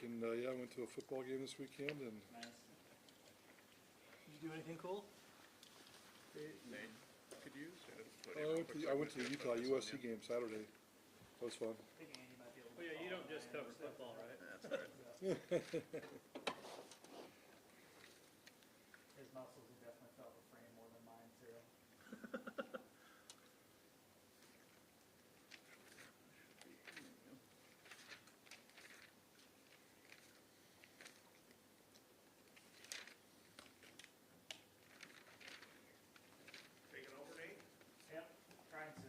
And yeah, I went to a football game this weekend, and Nice. Did you do anything cool? I went to the Utah USC game Saturday. That was fun. I think Andy might be able to. Oh yeah, you don't just cover football, right? That's right. His muscles have definitely felt the frame more than mine too. Taking over, Nate? Yep, trying to.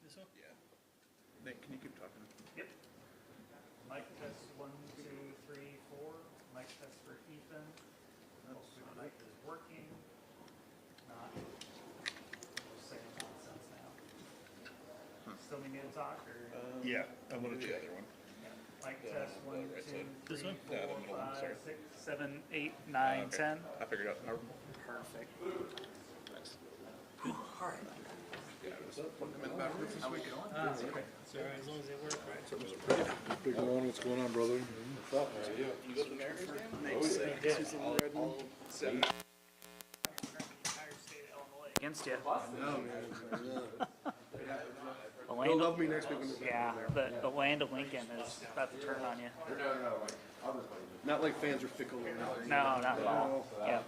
This one? Yeah. Nate, can you keep talking? Yep. Mic test 1, 2, 3, 4. Mic test for Ethan. Hopefully the mic is working. Not. Just saying nonsense now. Still need me to talk or? Yeah, I'm gonna do the other one. Mic test 1, 2, This 3, one? 4, Yeah, the middle one, 5, sorry. 6, 7, 8, 9, Okay. 10. I figured out. Perfect. Nice. All right. Yeah, I was putting them in backwards this week. Ah, it's okay. It's all right, as long as they work right. Big Ron, what's going on, brother? You go to the Mariners game? did. All 7. Against you. The They'll land, love me next week when they're yeah, the land of Lincoln is about to turn on you. Not like fans are fickle. No, not at all. Yeah.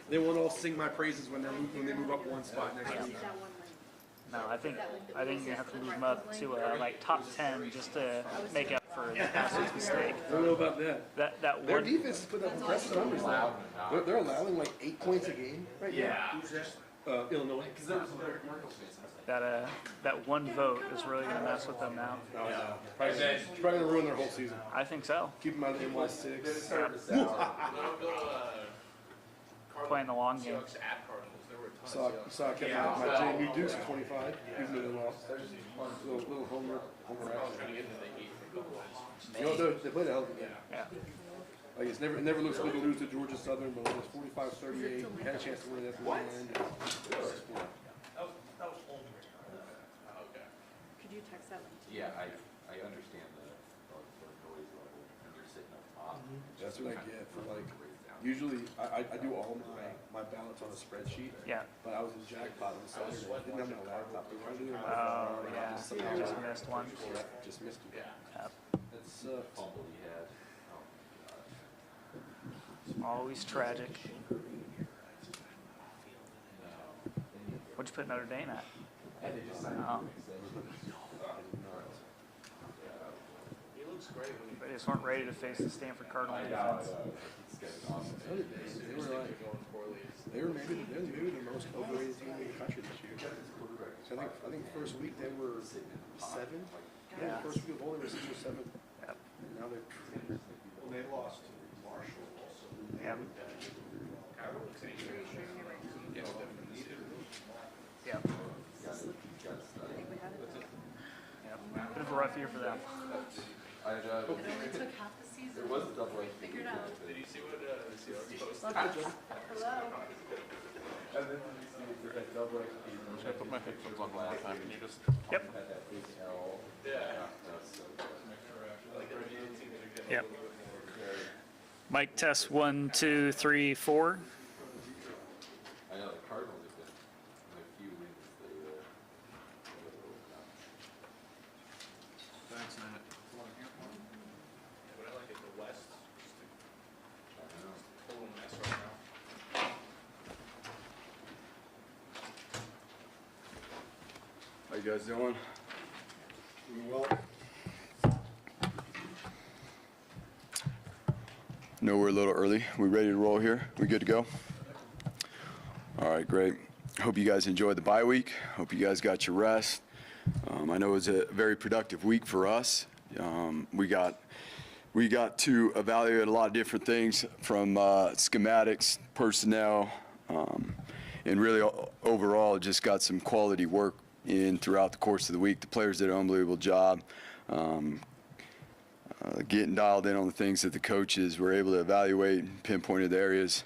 They won't all sing my praises when they move up one spot next week. No, I think you're gonna have to move them up to like top 10 just to make up for last week's mistake. I don't know about that. That Their one. defense has put up impressive numbers now. They're allowing like 8 points a game right now. Illinois. That one vote is really gonna mess with them now. It's probably gonna ruin their whole season. I think so. Keep them out of the NY6. Playing the long game. Saw Kevin, my JMU Dukes at 25, even though they lost. Little homer action. You know, they played a hell of a game. Yeah. Like it never looks good to lose to Georgia Southern, but it was 45-38. We had a chance to win it at the end. Could you text that link to me? Yeah, I understand the noise level when you're sitting up top. That's what I get for like, usually I do all my ballots on a spreadsheet. Yeah. But I was in jackpot on Saturday. I didn't have my laptop. I was doing my Oh phone. yeah. You just missed one. Just missed it. Yep. That sucked. Fumble he had. Oh, gosh. Always tragic. What'd you put Notre Dame at? Oh. He looks great when They just weren't ready to face the Stanford Cardinal defense. They were maybe the most overrated team in the country this year. So I think first week they were 7. Yeah. First week of the bowl they were 6 or 7. Yep. Now they're. they lost to Marshall also. Yep. Yeah, definitely. Yep. I think we have it. Yep. Bit of a rough year for them. I It only took half the season. there was a double A. Figured out. Did you see what the Seahawks posted? Hello. And then you see that double A. Should I put my headphones on one more time? Can you just? Yep. Had that big L. Yeah. That's so good. Yep. Mic test 1, 2, 3, 4. I know the Cardinals have been in a few wins. Thanks, Matt. What I like is the West, just a total mess right now. How you guys doing? Doing well. No, we're a little early. We ready to roll here? We good to go? All right, great. Hope you guys enjoyed the bye week. Hope you guys got your rest. I know it was a very productive week for us. We got to evaluate a lot of different things from schematics, personnel, and really overall just got some quality work in throughout the course of the week. The players did an unbelievable job getting dialed in on the things that the coaches were able to evaluate and pinpointed areas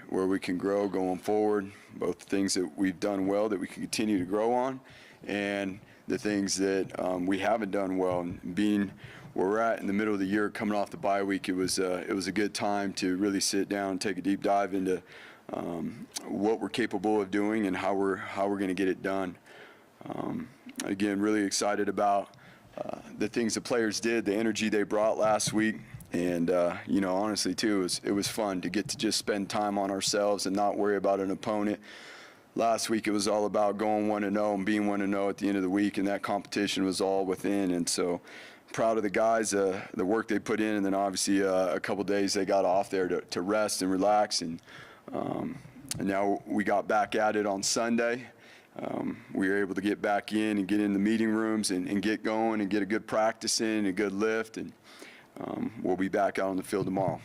where we can grow going forward, both the things that we've done well that we can continue to grow on and the things that we haven't done well. And being where we're at in the middle of the year coming off the bye week, it was a good time to really sit down and take a deep dive into what we're capable of doing and how we're going to get it done. Again, really excited about the things the players did, the energy they brought last week, and honestly too, it was fun to get to just spend time on ourselves and not worry about an opponent. Last week it was all about going 1-0 and being 1-0 at the end of the week, and that competition was all within. And so, proud of the guys, the work they put in, and then obviously a couple days they got off there to rest and relax, and now we got back at it on Sunday. We were able to get back in and get in the meeting rooms and get going and get a good practice in, a good lift, and we'll be back out on the field tomorrow.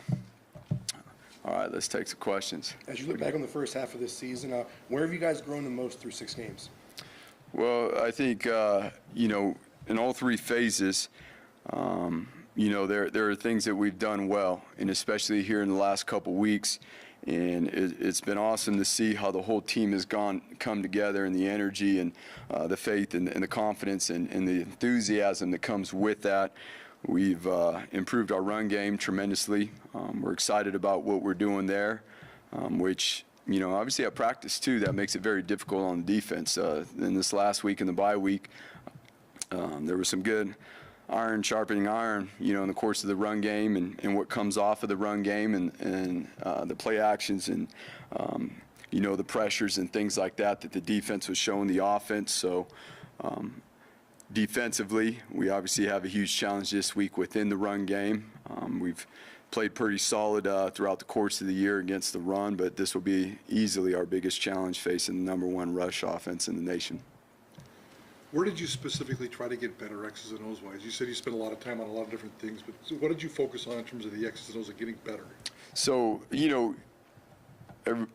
All right, let's take some questions. As you look back on the first half of this season, where have you guys grown the most through 6 games? Well, I think, in all 3 phases, there are things that we've done well, and especially here in the last couple weeks. And it's been awesome to see how the whole team has come together, and the energy and the faith and the confidence and the enthusiasm that comes with that. We've improved our run game tremendously. We're excited about what we're doing there, which, obviously at practice too, that makes it very difficult on the defense. In this last week, in the bye week, there was some good iron sharpening iron, in the course of the run game and what comes off of the run game and the play actions and, the pressures and things like that the defense was showing the offense. So defensively, we obviously have a huge challenge this week within the run game. We've played pretty solid throughout the course of the year against the run, but this will be easily our biggest challenge facing the #1 rush offense in the nation. Where did you specifically try to get better X's and O's wise? You said you spent a lot of time on a lot of different things, but what did you focus on in terms of the X's and O's of getting better? So,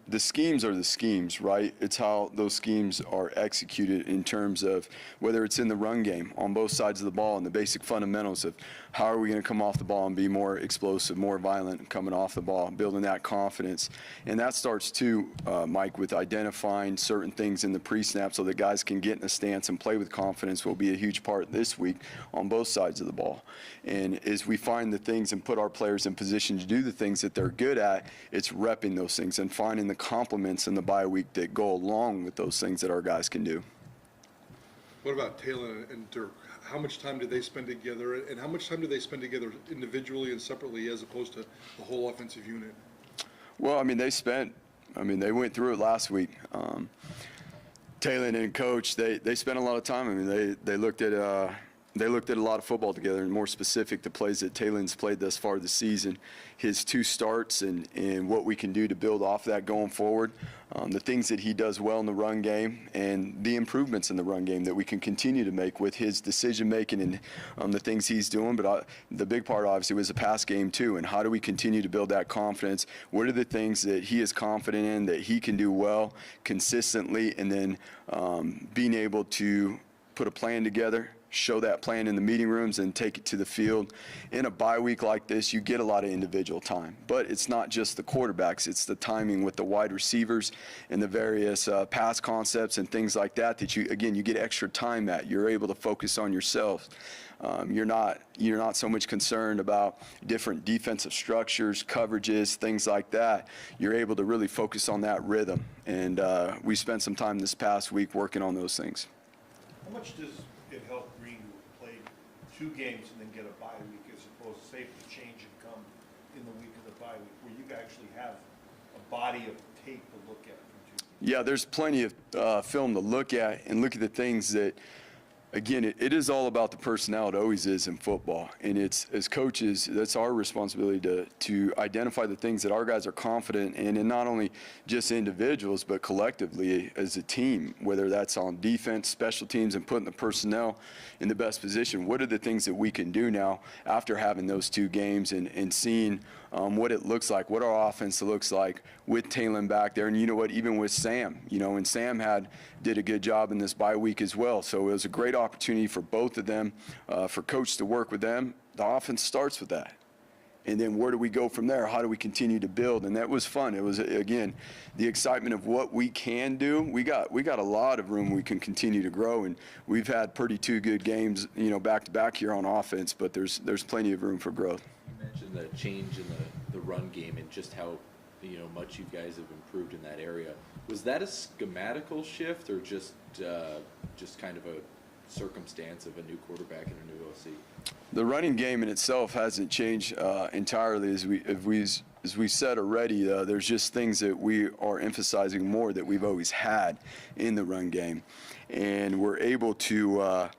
the schemes are the schemes, right? It's how those schemes are executed in terms of whether it's in the run game on both sides of the ball and the basic fundamentals of how are we going to come off the ball and be more explosive, more violent coming off the ball, building that confidence. And that starts too, Mike, with identifying certain things in the pre-snap so that guys can get in a stance and play with confidence will be a huge part this week on both sides of the ball. And as we find the things and put our players in position to do the things that they're good at, it's repping those things and finding the complements in the bye week that go along with those things that our guys can do. What about Taylor and Dirk? How much time did they spend together, and how much time do they spend together individually and separately as opposed to the whole offensive unit? Well, they went through it last week. Taylor and Coach, they spent a lot of time. They looked at a lot of football together, and more specific, the plays that Taylor's played thus far this season, his 2 starts and what we can do to build off that going forward, the things that he does well in the run game, and the improvements in the run game that we can continue to make with his decision-making and the things he's doing. But the big part, obviously, was the pass game, too, and how do we continue to build that confidence? What are the things that he is confident in, that he can do well consistently, and then being able to put a plan together, show that plan in the meeting rooms and take it to the field. In a bye week like this, you get a lot of individual time, but it's not just the quarterbacks, it's the timing with the wide receivers and the various pass concepts and things like that you get extra time at. You're able to focus on yourself. You're not so much concerned about different defensive structures, coverages, things like that. You're able to really focus on that rhythm, and we spent some time this past week working on those things. How much does it help Green to play 2 games and then get a bye week as opposed to safely change and come in the week of the bye week where you actually have a body of tape to look at from 2 games? Yeah, there's plenty of film to look at and look at the things that again, it is all about the personnel. It always is in football. And it's, as coaches, that's our responsibility to identify the things that our guys are confident in, and not only just individuals, but collectively as a team, whether that's on defense, special teams, and putting the personnel in the best position. What are the things that we can do now after having those 2 games and seeing what it looks like, what our offense looks like with Talon back there. And you know what, even with Sam, and Sam did a good job in this bye week as well. So it was a great opportunity for both of them, for Coach to work with them. The offense starts with that. And then where do we go from there? How do we continue to build? And that was fun. It was, again, the excitement of what we can do. We got a lot of room we can continue to grow, and we've had pretty 2 good games, back to back here on offense, but there's plenty of room for growth. You mentioned the change in the run game and just how much you guys have improved in that area. Was that a schematical shift, or just kind of a circumstance of a new quarterback and a new OC? The running game in itself hasn't changed entirely. As we said already, there's just things that we are emphasizing more that we've always had in the run game, and we're able to.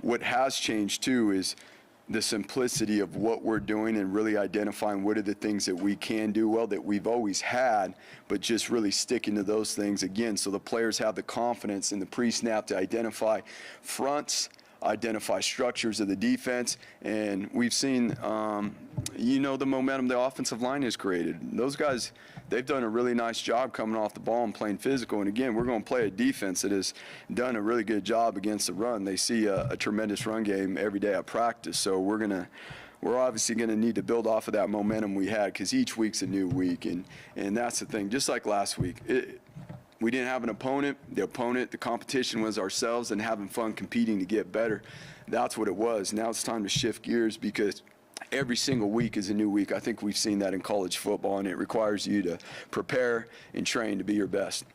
What has changed too is the simplicity of what we're doing and really identifying what are the things that we can do well that we've always had, but just really sticking to those things again so the players have the confidence in the pre-snap to identify fronts, identify structures of the defense, and we've seen, the momentum the offensive line has created. Those guys, they've done a really nice job coming off the ball and playing physical, and again, we're going to play a defense that has done a really good job against the run. They see a tremendous run game every day at practice, so we're obviously going to need to build off of that momentum we had, because each week's a new week, and that's the thing. Just like last week, we didn't have an opponent. The competition was ourselves and having fun competing to get better. That's what it was. Now it's time to shift gears, because every single week is a new week. I think we've seen that in college football, and it requires you to prepare and train to be your best.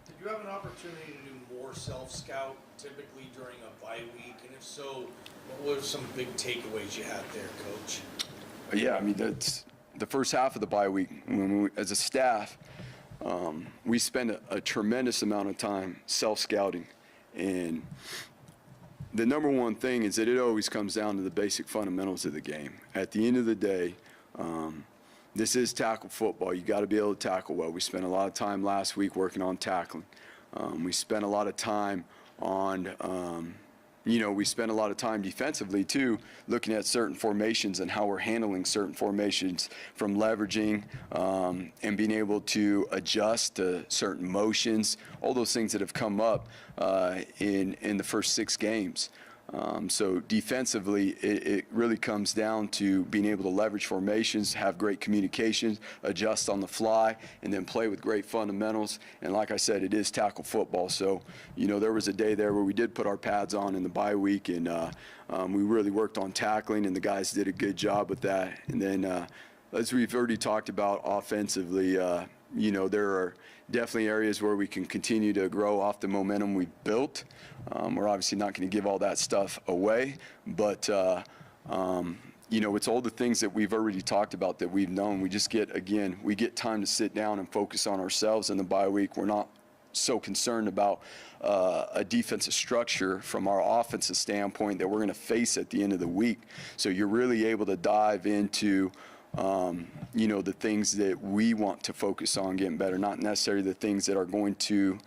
Did you have an opportunity to do more self-scout typically during a bye week? And if so, what were some big takeaways you had there, Coach? Yeah, that's the first half of the bye week. When as a staff, we spend a tremendous amount of time self-scouting, and the number one thing is that it always comes down to the basic fundamentals of the game. At the end of the day, this is tackle football. You got to be able to tackle well. We spent a lot of time last week working on tackling. We spent a lot of time on we spend a lot of time defensively too, looking at certain formations and how we're handling certain formations, from leveraging and being able to adjust to certain motions, all those things that have come up in the first 6 games. So defensively, it really comes down to being able to leverage formations, have great communications, adjust on the fly, and then play with great fundamentals. And like I said, it is tackle football. So, there was a day there where we did put our pads on in the bye week, and we really worked on tackling, and the guys did a good job with that. And then, as we've already talked about offensively, there are definitely areas where we can continue to grow off the momentum we built. We're obviously not going to give all that stuff away, but it's all the things that we've already talked about that we've known. We just get time to sit down and focus on ourselves in the bye week. We're not so concerned about a defensive structure from our offensive standpoint that we're going to face at the end of the week. So you're really able to dive into the things that we want to focus on getting better, not necessarily the things that are going to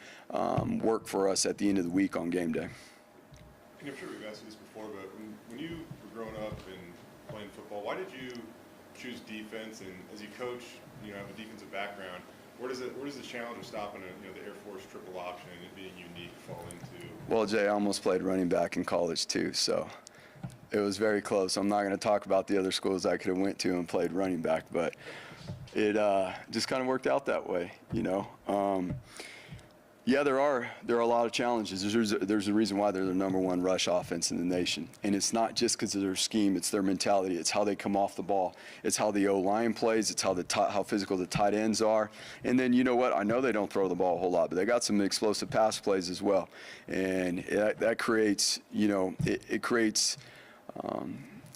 work for us at the end of the week on game day. And I'm sure we've asked you this before, but when you were growing up and playing football, why did you choose defense? And as you coach, have a defensive background, where does the challenge of stopping the Air Force triple option and it being unique fall into? Well, Jay, I almost played running back in college too, so it was very close. I'm not going to talk about the other schools I could have went to and played running back, but it just kind of worked out that way, Yeah, there are a lot of challenges. There's a reason why they're the number 1 rush offense in the nation, and it's not just because of their scheme. It's their mentality. It's how they come off the ball. It's how the O-line plays. It's how physical the tight ends are. And then I know they don't throw the ball a whole lot, but they got some explosive pass plays as well, and that creates it creates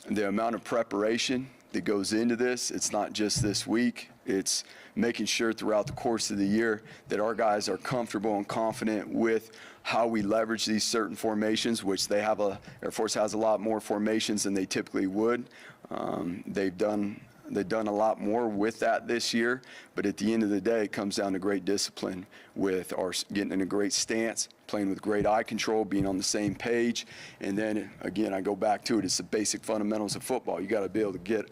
the amount of preparation that goes into this. It's not just this week. It's making sure throughout the course of the year that our guys are comfortable and confident with how we leverage these certain formations, which Air Force has a lot more formations than they typically would. They've done a lot more with that this year, but at the end of the day, it comes down to great discipline with our getting in a great stance, playing with great eye control, being on the same page, and then again, I go back to it, it's the basic fundamentals of football. You got to be able to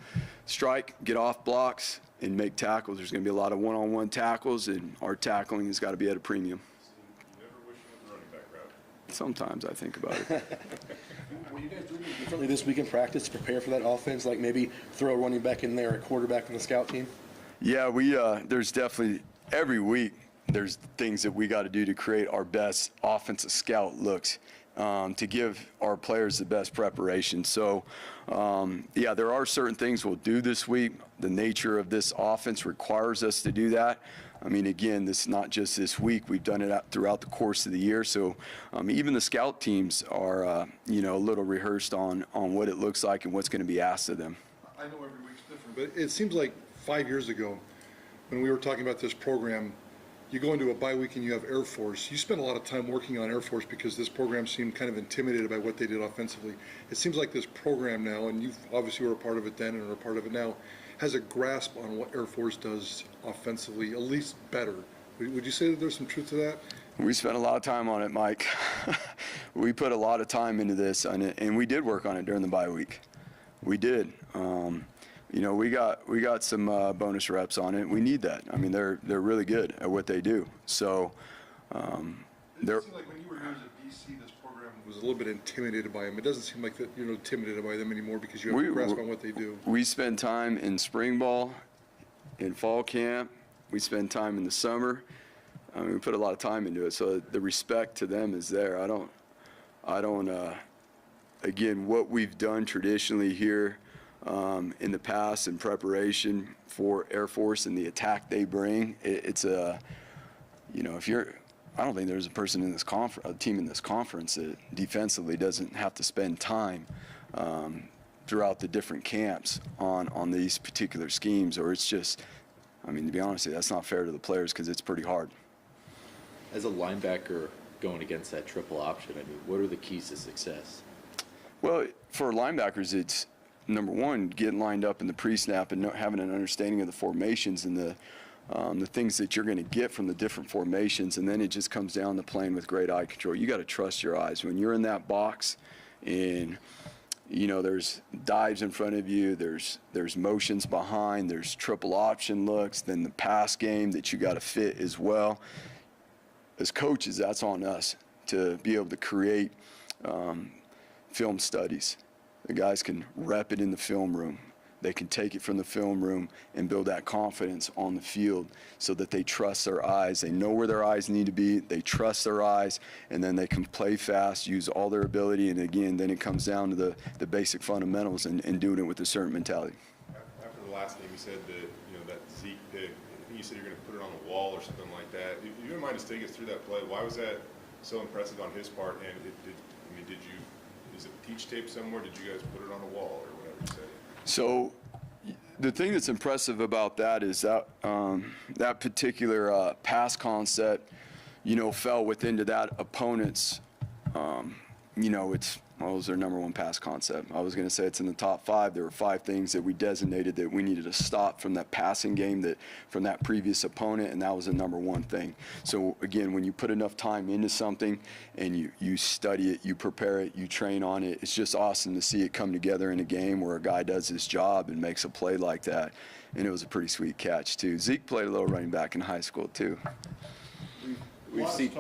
strike, get off blocks, and make tackles. There's going to be a lot of one-on-one tackles, and our tackling has got to be at a premium. You never wish you were the running back route. Sometimes I think about it. Were you guys doing anything differently this week in practice to prepare for that offense? Like maybe throw a running back in there, a quarterback in the scout team? Yeah, there's definitely, every week, there's things that we got to do to create our best offensive scout looks, to give our players the best preparation. So, yeah, there are certain things we'll do this week. The nature of this offense requires us to do that. I mean, again, this is not just this week. We've done it throughout the course of the year. So even the scout teams are, a little rehearsed on what it looks like and what's going to be asked of them. I know every week's different, but it seems like 5 years ago, when we were talking about this program, you go into a bye week and you have Air Force. You spend a lot of time working on Air Force because this program seemed kind of intimidated by what they did offensively. It seems like this program now, and you obviously were a part of it then and are a part of it now, has a grasp on what Air Force does offensively, at least better. Would you say that there's some truth to that? We spent a lot of time on it, Mike. We put a lot of time into this, and we did work on it during the bye week. We did. We got some bonus reps on it. We need that. I mean, they're really good at what they do. So, it seemed like when you were here as a DC, this program was a little bit intimidated by them. It doesn't seem like that you're intimidated by them anymore because you have a grasp on what they do. We spend time in spring ball, in fall camp. We spend time in the summer. I mean, we put a lot of time into it. So the respect to them is there. I don't. Again, what we've done traditionally here in the past in preparation for Air Force and the attack they bring, I don't think there's a person in this a team in this conference that defensively doesn't have to spend time throughout the different camps on these particular schemes, or it's just, I mean, to be honest, that's not fair to the players because it's pretty hard. As a linebacker going against that triple option, I mean, what are the keys to success? Well, for linebackers, it's number one, getting lined up in the pre-snap and having an understanding of the formations and the things that you're going to get from the different formations, and then it just comes down to playing with great eye control. You got to trust your eyes. When you're in that box and, there's dives in front of you, there's motions behind, there's triple option looks, then the pass game that you got to fit as well. As coaches, that's on us to be able to create film studies. The guys can rep it in the film room. They can take it from the film room and build that confidence on the field so that they trust their eyes. They know where their eyes need to be. They trust their eyes, and then they can play fast, use all their ability, and again, then it comes down to the basic fundamentals and doing it with a certain mentality. After the last game, you said that Zeke pick, I think you said you're going to put it on the wall or something like that. If you don't mind just taking us through that play, why was that so impressive on his part? And is it teach tape somewhere? Did you guys put it on the wall or whatever you said? So the thing that's impressive about that is that that particular pass concept, fell within that opponent's, it was their number one pass concept. I was going to say it's in the top 5. There were 5 things that we designated that we needed to stop from that passing game from that previous opponent, and that was the number one thing. So again, when you put enough time into something and you study it, you prepare it, you train on it, it's just awesome to see it come together in a game where a guy does his job and makes a play like that. And it was a pretty sweet catch too. Zeke played a little running back in high school too. We've seen.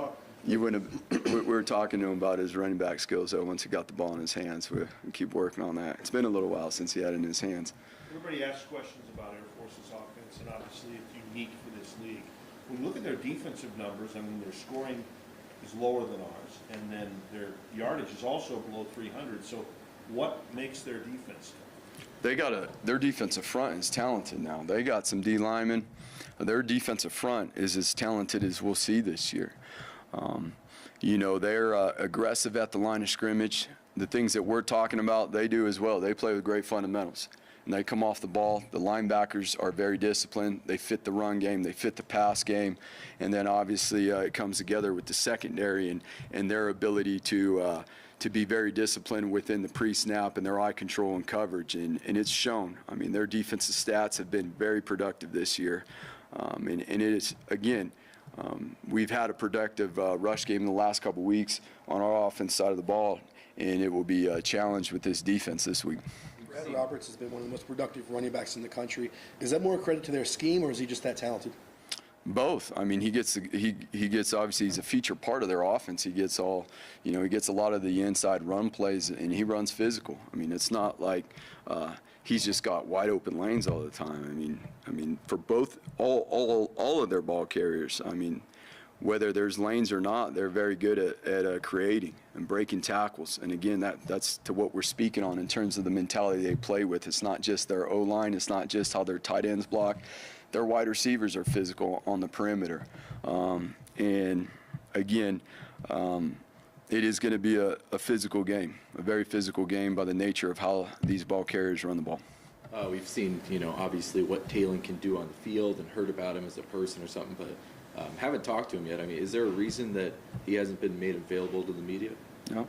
You wouldn't have, we were talking to him about his running back skills, though, once he got the ball in his hands. We keep working on that. It's been a little while since he had it in his hands. Everybody asks questions about Air Force's offense, and obviously it's unique for this league. When you look at their defensive numbers, I mean, their scoring is lower than ours, and then their yardage is also below 300. So what makes their defense tough? Their defensive front is talented now. They got some D linemen. Their defensive front is as talented as we'll see this year. They're aggressive at the line of scrimmage. The things that we're talking about, they do as well. They play with great fundamentals. When they come off the ball, the linebackers are very disciplined. They fit the run game, they fit the pass game, and then obviously it comes together with the secondary and their ability to be very disciplined within the pre-snap and their eye control and coverage, and it's shown. I mean, their defensive stats have been very productive this year, and it is, again, we've had a productive rush game in the last couple weeks on our offense side of the ball, and it will be a challenge with this defense this week. Brad Roberts has been one of the most productive running backs in the country. Is that more credit to their scheme, or is he just that talented? Both. I mean, he gets obviously he's a feature part of their offense. He gets all, he gets a lot of the inside run plays, and he runs physical. I mean, it's not like he's just got wide open lanes all the time. I mean, for both all of their ball carriers. I mean, whether there's lanes or not, they're very good at creating and breaking tackles. And again, that's to what we're speaking on in terms of the mentality they play with. It's not just their O-line. It's not just how their tight ends block. Their wide receivers are physical on the perimeter. And again, it is going to be a physical game, a very physical game by the nature of how these ball carriers run the ball. We've seen, obviously what Talon can do on the field and heard about him as a person or something, but haven't talked to him yet. I mean, is there a reason that he hasn't been made available to the media? No,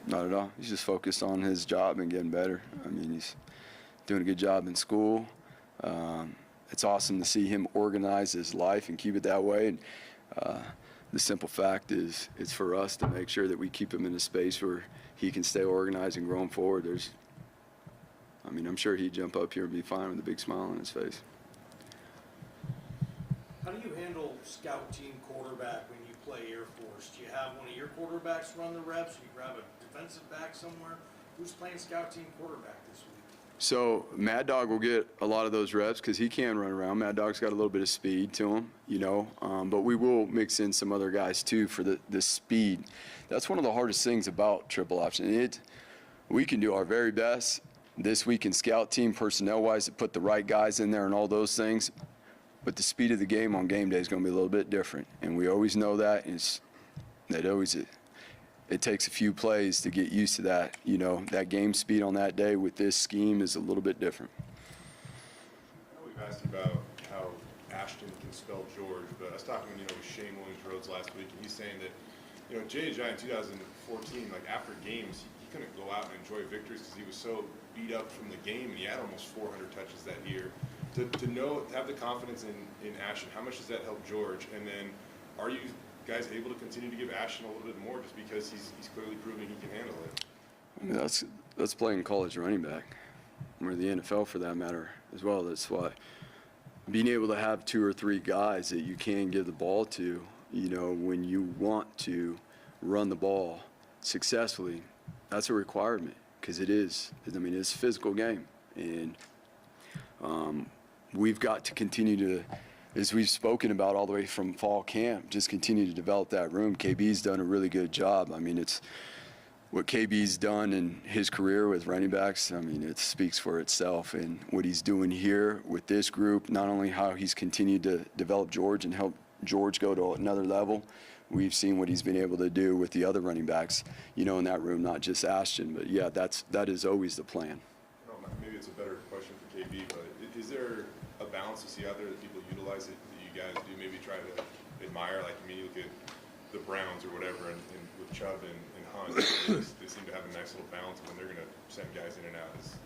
not at all. He's just focused on his job and getting better. I mean, he's doing a good job in school. It's awesome to see him organize his life and keep it that way. And the simple fact is, it's for us to make sure that we keep him in a space where he can stay organized and growing forward. I'm sure he'd jump up here and be fine with a big smile on his face. How do you handle scout team quarterback when you play Air Force? Do you have one of your quarterbacks run the reps? Do you grab a defensive back somewhere? Who's playing scout team quarterback this week? So Mad Dog will get a lot of those reps because he can run around. Mad Dog's got a little bit of speed to him, but we will mix in some other guys too for the speed. That's one of the hardest things about triple option. We can do our very best this week in scout team personnel-wise to put the right guys in there and all those things, but the speed of the game on game day is going to be a little bit different, and we always know that. It takes a few plays to get used to that. That game speed on that day with this scheme is a little bit different. I know we've asked you about how Ashton can spell George, but I was talking, with Shane Williams-Rhodes last week, and he's saying that, J.J. in 2014, like after games, he couldn't go out and enjoy victories because he was so beat up from the game, and he had almost 400 touches that year. To have the confidence in Ashton, how much does that help George? And then are you guys able to continue to give Ashton a little bit more just because he's clearly proving he can handle it? I mean, that's playing college running back, or the NFL for that matter as well. That's why being able to have 2 or 3 guys that you can give the ball to, when you want to run the ball successfully, that's a requirement because it's a physical game. And we've got to continue to, as we've spoken about all the way from fall camp, just continue to develop that room. KB's done a really good job. I mean, it's what KB's done in his career with running backs. I mean, it speaks for itself. And what he's doing here with this group, not only how he's continued to develop George and help George go to another level, we've seen what he's been able to do with the other running backs, in that room, not just Ashton. But, yeah, that is always the plan. Maybe it's a better question for KB, but is there a balance to see out there that people utilize it, that you guys do maybe try to admire? Like, you look at the Browns or whatever, and with Chubb and Hunt, they seem to have a nice little balance when they're going to send guys in and out. Is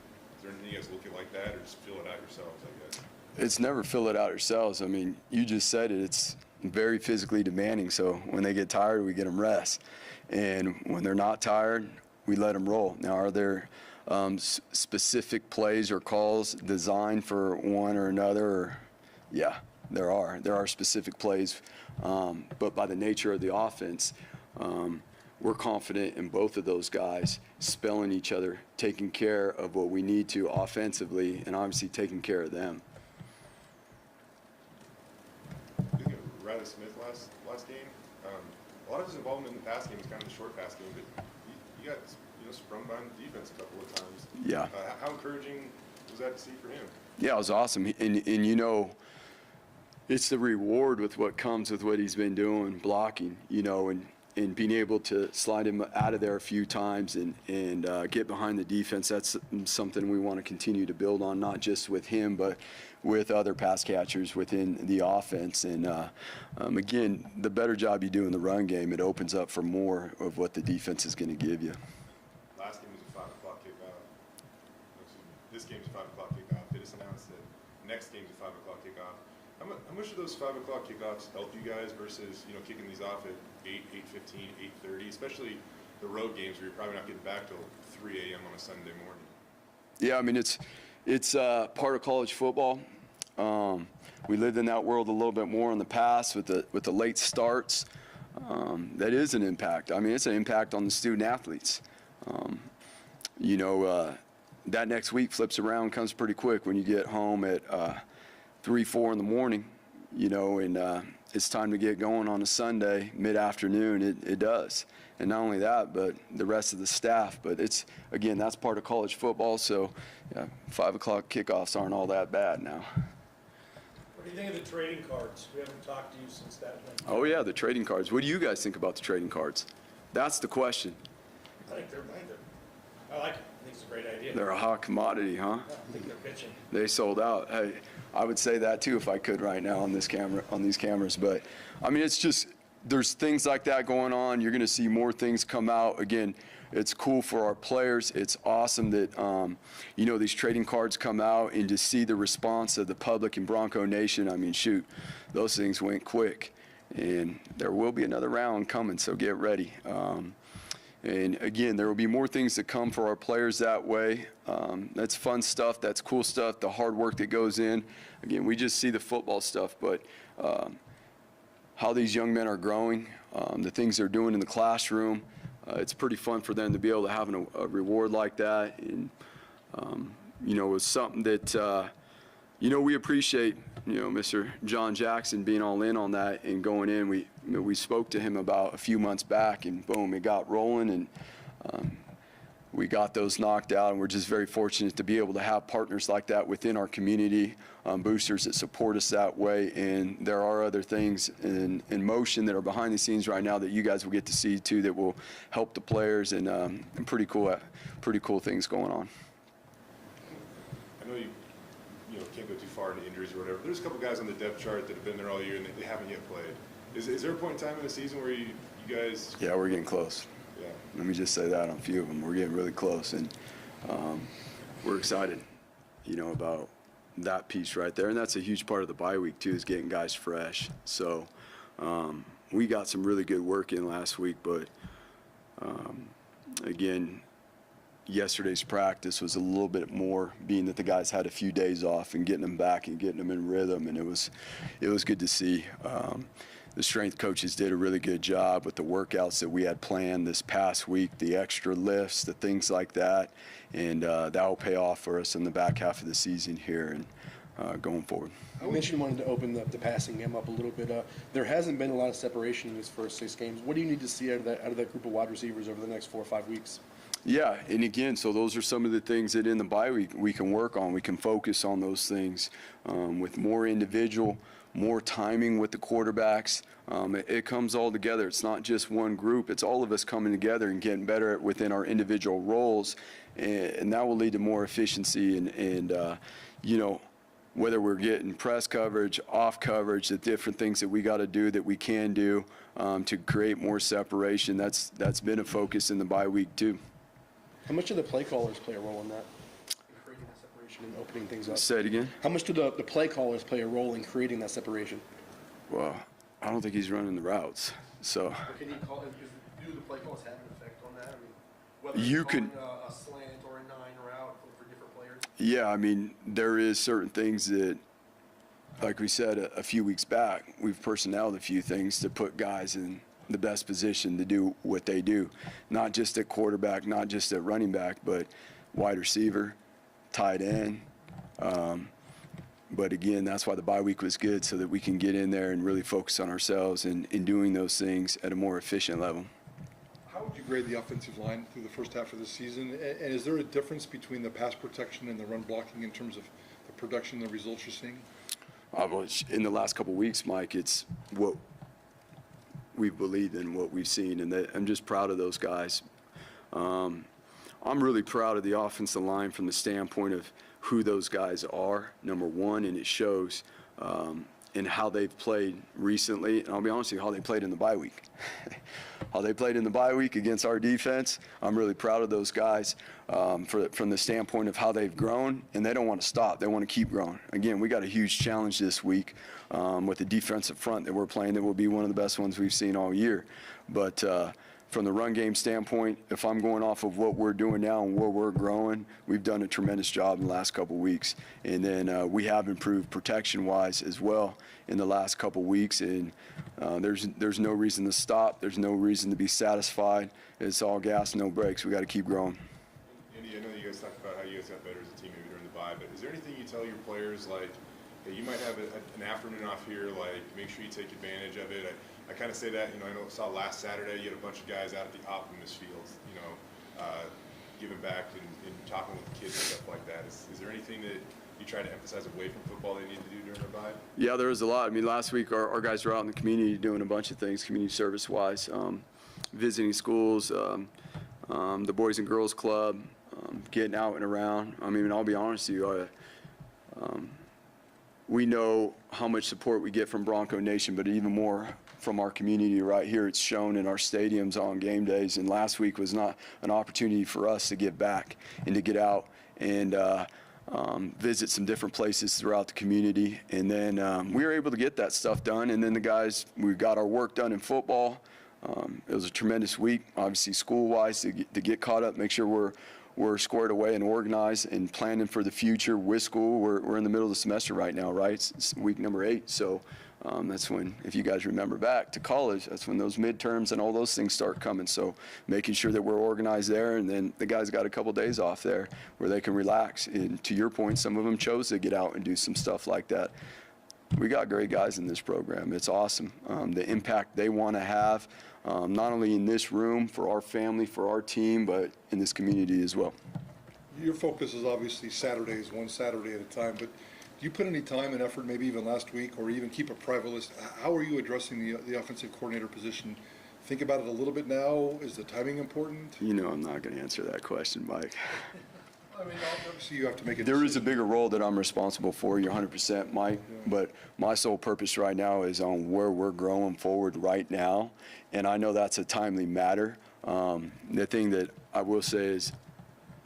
there anything you guys look at like that, or just feel it out yourselves, I guess? It's never fill it out yourselves. I mean, you just said it. It's very physically demanding, so when they get tired, we get them rest. And when they're not tired, we let them roll. Now, are there specific plays or calls designed for one or another? Yeah, there are. There are specific plays, but by the nature of the offense, we're confident in both of those guys spelling each other, taking care of what we need to offensively, and obviously taking care of them. Speaking of Riley Smith last game, a lot of his involvement in the pass game is kind of the short pass game, but you got sprung by the defense a couple of times. Yeah. How encouraging was that to see for him? Yeah, it was awesome. And it's the reward with what comes with what he's been doing, blocking, and and being able to slide him out of there a few times and get behind the defense, that's something we want to continue to build on, not just with him, but with other pass catchers within the offense. And again, the better job you do in the run game, it opens up for more of what the defense is going to give you. Last game was a 5 o'clock kickoff. This game's a 5 o'clock kickoff. They just announced that next game's a 5 o'clock kickoff. How much do those 5 o'clock kickoffs help you guys versus, you know, kicking these off at 8, 8:15, 8:30, especially the road games where you're probably not getting back till 3 a.m. on a Sunday morning? Yeah, I mean, it's part of college football. We lived in that world a little bit more in the past with the late starts. That is an impact. I mean, it's an impact on the student athletes. You know, that next week flips around, comes pretty quick when you get home at 3, 4 in the morning, you know, and it's time to get going on a Sunday, mid-afternoon. It does. And not only that, but the rest of the staff. But it's, again, that's part of college football, so yeah, 5 o'clock kickoffs aren't all that bad now. What do you think of the trading cards? We haven't talked to you since that went. Oh, yeah, the trading cards. What do you guys think about the trading cards? That's the question. I like it. I think it's a great idea. They're a hot commodity, huh? I think they're pitching. They sold out. Hey, I would say that too if I could right now on these cameras. But I mean, it's just, there's things like that going on. You're going to see more things come out. Again, it's cool for our players. It's awesome that you know, these trading cards come out, and to see the response of the public in Bronco Nation. I mean, shoot, those things went quick, and there will be another round coming. So get ready. And again, there will be more things to come for our players that way. That's fun stuff. That's cool stuff. The hard work that goes in. Again, we just see the football stuff, but how these young men are growing, the things they're doing in the classroom, it's pretty fun for them to be able to have a reward like that. And, you know, it's something that, you know, we appreciate, you know, Mr. John Jackson being all in on that and going in. We spoke to him about a few months back, and boom, it got rolling, and we got those knocked out. And we're just very fortunate to be able to have partners like that within our community, boosters that support us that way. And there are other things in motion that are behind the scenes right now that you guys will get to see too, that will help the players, and pretty cool things going on. I know you can't go too far into injuries or whatever. There's a couple guys on the depth chart that have been there all year and they haven't yet played. Is there a point in time in the season where you guys? Yeah, we're getting close. Yeah. Let me just say that on a few of them. We're getting really close, and we're excited, you know, about that piece right there. And that's a huge part of the bye week too, is getting guys fresh. So we got some really good work in last week, but again, yesterday's practice was a little bit more, being that the guys had a few days off, and getting them back and getting them in rhythm, and it was good to see. The strength coaches did a really good job with the workouts that we had planned this past week, the extra lifts, the things like that, and that will pay off for us in the back half of the season here and going forward. I mentioned you wanted to open the passing game up a little bit. There hasn't been a lot of separation in these first 6 games. What do you need to see out of that group of wide receivers over the next 4 or 5 weeks? Yeah, and again, so those are some of the things that in the bye week we can work on. We can focus on those things with more individual, more timing with the quarterbacks. It comes all together. It's not just one group. It's all of us coming together and getting better within our individual roles, and that will lead to more efficiency and you know, whether we're getting press coverage, off coverage, the different things that we got to do that we can do to create more separation. That's been a focus in the bye week too. How much do the play callers play a role in that? In creating that separation and opening things up? Say it again? How much do the play callers play a role in creating that separation? Well, I don't think he's running the routes, so. Can you call, do the play calls have an effect on that? I mean, whether you it's can, calling a slant or a 9 route for different players? Yeah, I mean, there is certain things that, like we said a few weeks back, we've personneled a few things to put guys in the best position to do what they do. Not just at quarterback, not just at running back, but wide receiver, tight end. But again, that's why the bye week was good, so that we can get in there and really focus on ourselves and doing those things at a more efficient level. How would you grade the offensive line through the first half of the season? And is there a difference between the pass protection and the run blocking in terms of the production and the results you're seeing? In the last couple of weeks, Mike, it's what we've believed in what we've seen, and I'm just proud of those guys. I'm really proud of the offensive line from the standpoint of who those guys are, number one, and it shows in how they've played recently. And I'll be honest with you, how they played in the bye week. How they played in the bye week against our defense. I'm really proud of those guys from the standpoint of how they've grown, and they don't want to stop. They want to keep growing. Again, we got a huge challenge this week with the defensive front that we're playing that will be one of the best ones we've seen all year. But from the run game standpoint, if I'm going off of what we're doing now and where we're growing, we've done a tremendous job in the last couple of weeks. And then we have improved protection-wise as well in the last couple of weeks. And there's no reason to stop. There's no reason to be satisfied. It's all gas, no brakes. We got to keep growing. Andy, I know you guys talked about how you guys got better as a team maybe during the bye, but is there anything you tell your players, like, hey, you might have an afternoon off here, like, make sure you take advantage of it? I kind of say that, I know I saw last Saturday you had a bunch of guys out at the Optimus Fields, giving back and talking with the kids and stuff like that. Is there anything that you try to emphasize away from football they need to do during the bye? Yeah, there was a lot. I mean, last week our guys were out in the community doing a bunch of things, community service-wise, visiting schools, the Boys and Girls Club, getting out and around. I mean, I'll be honest with you, we know how much support we get from Bronco Nation, but even more from our community right here. It's shown in our stadiums on game days, and last week was not an opportunity for us to give back and to get out and visit some different places throughout the community. And then we were able to get that stuff done, and then the guys, we got our work done in football. It was a tremendous week, obviously school-wise, to get caught up, make sure we're squared away and organized and planning for the future with school. We're in the middle of the semester right now, right? It's week number 8, so that's when, if you guys remember back to college, that's when those midterms and all those things start coming. So making sure that we're organized there, and then the guys got a couple days off there where they can relax. And to your point, some of them chose to get out and do some stuff like that. We got great guys in this program. It's awesome. The impact they want to have, not only in this room, for our family, for our team, but in this community as well. Your focus is obviously Saturdays, one Saturday at a time, but do you put any time and effort, maybe even last week, or even keep a private list? How are you addressing the offensive coordinator position? Think about it a little bit now. Is the timing important? You know I'm not going to answer that question, Mike. I mean, obviously you have to make a decision. There is a bigger role that I'm responsible for, you're 100%, Mike, but my sole purpose right now is on where we're growing forward right now, and I know that's a timely matter. The thing that I will say is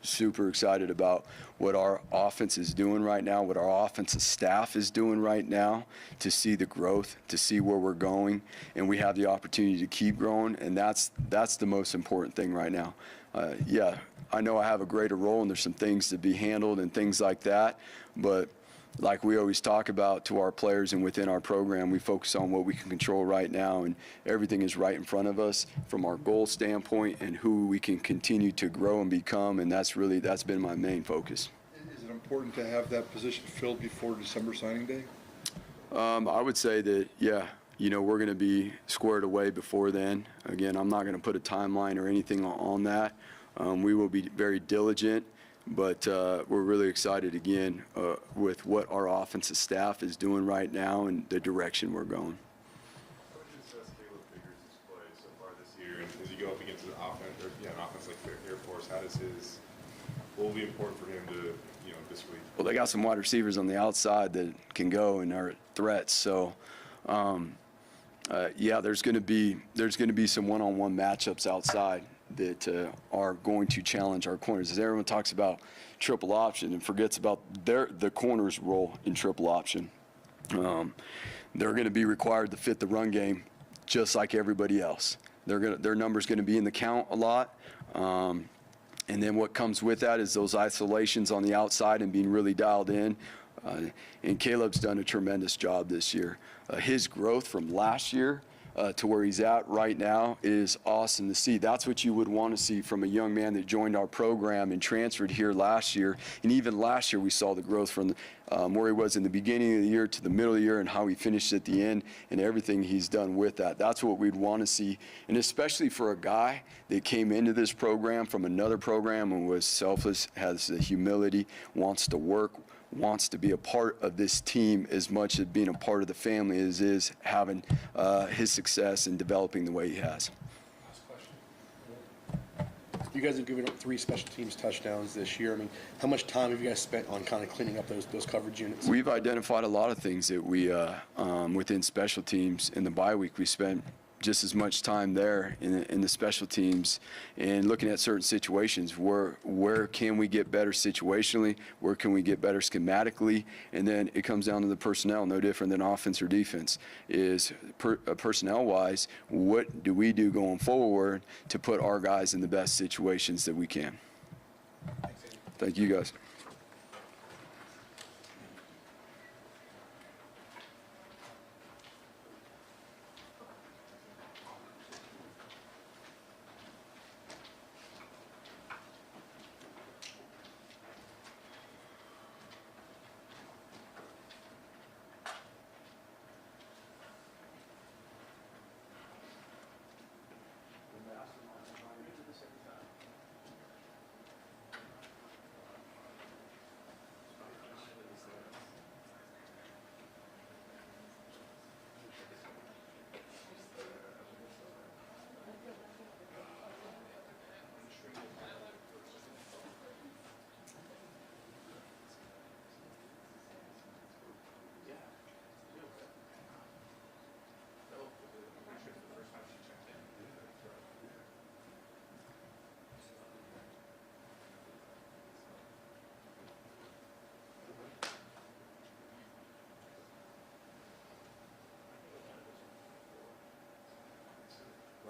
super excited about what our offense is doing right now, what our offensive staff is doing right now, to see the growth, to see where we're going, and we have the opportunity to keep growing, and that's the most important thing right now. Yeah, I know I have a greater role, and there's some things to be handled and things like that, but like we always talk about to our players and within our program, we focus on what we can control right now, and everything is right in front of us from our goal standpoint and who we can continue to grow and become, and that's been my main focus. Is it important to have that position filled before December signing day? I would say that, yeah, we're going to be squared away before then. Again, I'm not going to put a timeline or anything on that. We will be very diligent. But we're really excited, again, with what our offensive staff is doing right now and the direction we're going. How would you assess Caleb Figures' play so far this year? And as you go up against an offense like Air Force, what will be important for him to, this week? Well, they got some wide receivers on the outside that can go and are threats. So, yeah, there's going to be some one-on-one matchups outside that are going to challenge our corners. As everyone talks about triple option and forgets about the corner's role in triple option. They're going to be required to fit the run game just like everybody else. Their number's going to be in the count a lot. And then what comes with that is those isolations on the outside and being really dialed in. And Caleb's done a tremendous job this year. His growth from last year to where he's at right now is awesome to see. That's what you would want to see from a young man that joined our program and transferred here last year. And even last year we saw the growth from where he was in the beginning of the year to the middle of the year and how he finished at the end and everything he's done with that. That's what we'd want to see. And especially for a guy that came into this program from another program and was selfless, has the humility, wants to work wants to be a part of this team as much as being a part of the family as is having his success and developing the way he has. You guys have given up 3 special teams touchdowns this year. I mean, how much time have you guys spent on kind of cleaning up those coverage units? We've identified a lot of things that we, within special teams in the bye week, we spent just as much time there in the special teams and looking at certain situations. Where can we get better situationally? Where can we get better schematically? And then it comes down to the personnel, no different than offense or defense. Is personnel-wise, what do we do going forward to put our guys in the best situations that we can? Thank you, guys.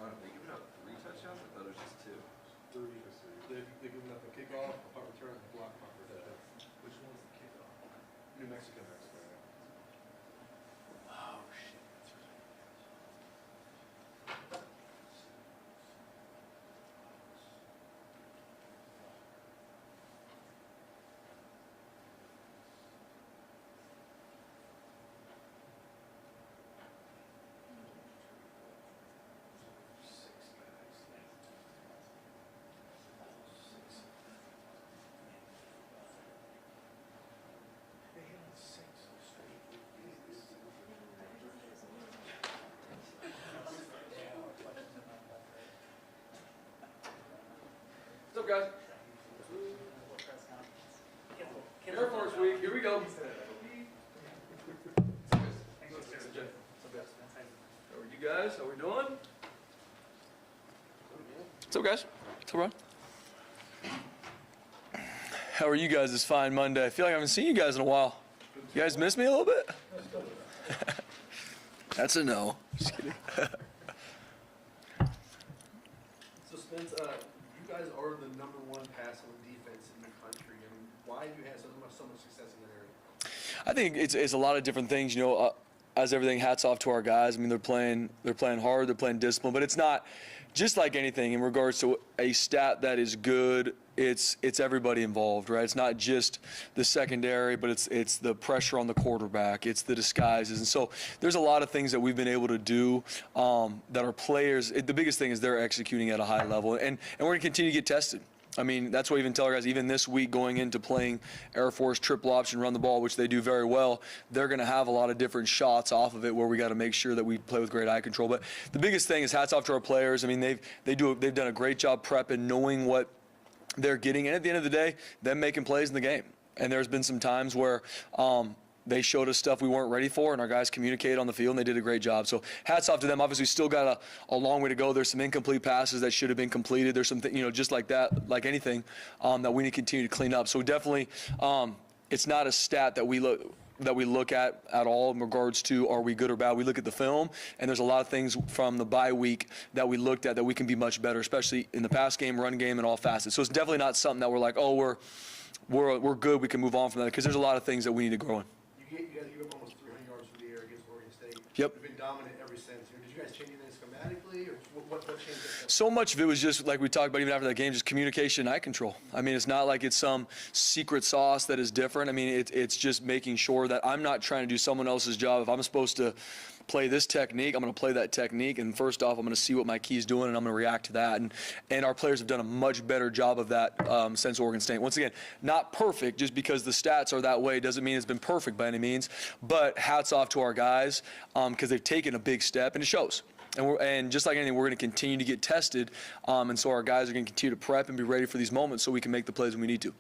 They given up 3 touchdowns? I thought it was just 2. 3. They've given up a kickoff, a punt return, and a block punt return. Which one's the kickoff? New Mexico. Oh, shit. What's up, guys? Air Force Week, here we go. How are you guys? How we doing? What's up, guys? What's up, Ron? How are you guys this fine Monday? I feel like I haven't seen you guys in a while. You guys miss me a little bit? That's a no. Just kidding. So, Spence, you guys are the #1 passing defense in the country. I mean, why have you had so much success in that area? I think it's a lot of different things. You know, as everything, hats off to our guys. I mean, they're playing hard, they're playing discipline, but it's not just like anything in regards to a stat that is good. It's everybody involved, right? It's not just the secondary, but it's the pressure on the quarterback, it's the disguises, and so there's a lot of things that we've been able to do that our players. The biggest thing is they're executing at a high level, and we're going to continue to get tested. I mean, that's why I even tell our guys, even this week going into playing Air Force triple option run the ball, which they do very well, they're going to have a lot of different shots off of it where we got to make sure that we play with great eye control. But the biggest thing is hats off to our players. I mean, they've done a great job prepping, knowing what they're getting, and at the end of the day, them making plays in the game. And there's been some times where they showed us stuff we weren't ready for, and our guys communicated on the field, and they did a great job. So hats off to them. Obviously, we still got a long way to go. There's some incomplete passes that should have been completed. There's some, just like that, like anything, that we need to continue to clean up. So definitely, it's not a stat that we look at all in regards to are we good or bad. We look at the film, and there's a lot of things from the bye week that we looked at that we can be much better, especially in the pass game, run game, and all facets. So it's definitely not something that we're like, oh, we're good, we can move on from that, because there's a lot of things that we need to grow in. You guys gave up almost 300 yards through the air against Oregon State. Yep. You've been dominant ever since. Did you guys change anything schematically? schematically, or what changed it? So much of it was just like we talked about even after that game, just communication and eye control. I mean, it's not like it's some secret sauce that is different. I mean, it's just making sure that I'm not trying to do someone else's job. If I'm supposed to play this technique, I'm going to play that technique. And first off, I'm going to see what my key's doing, and I'm going to react to that. And our players have done a much better job of that since Oregon State. Once again, not perfect. Just because the stats are that way doesn't mean it's been perfect by any means. But hats off to our guys because they've taken a big step, and it shows. And just like anything, we're going to continue to get tested, and so our guys are going to continue to prep and be ready for these moments so we can make the plays when we need to.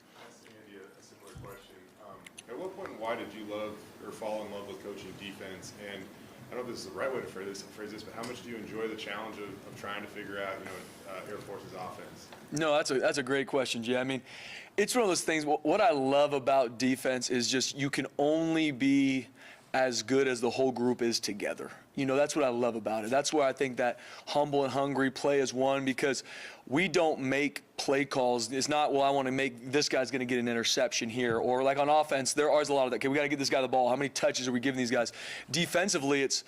Andy, a similar question. At what point and why did you love or fall in love with coaching defense? And I don't know if this is the right way to phrase this, but how much do you enjoy the challenge of trying to figure out, Air Force's offense? No, that's a great question, Jay. I mean, it's one of those things. What I love about defense is just you can only be as good as the whole group is together. That's what I love about it. That's where I think that humble and hungry play is one, because we don't make play calls. It's not, well, I want to make this guy's going to get an interception here. Or like on offense, there is a lot of that. Okay, we got to get this guy the ball. How many touches are we giving these guys? Defensively, it's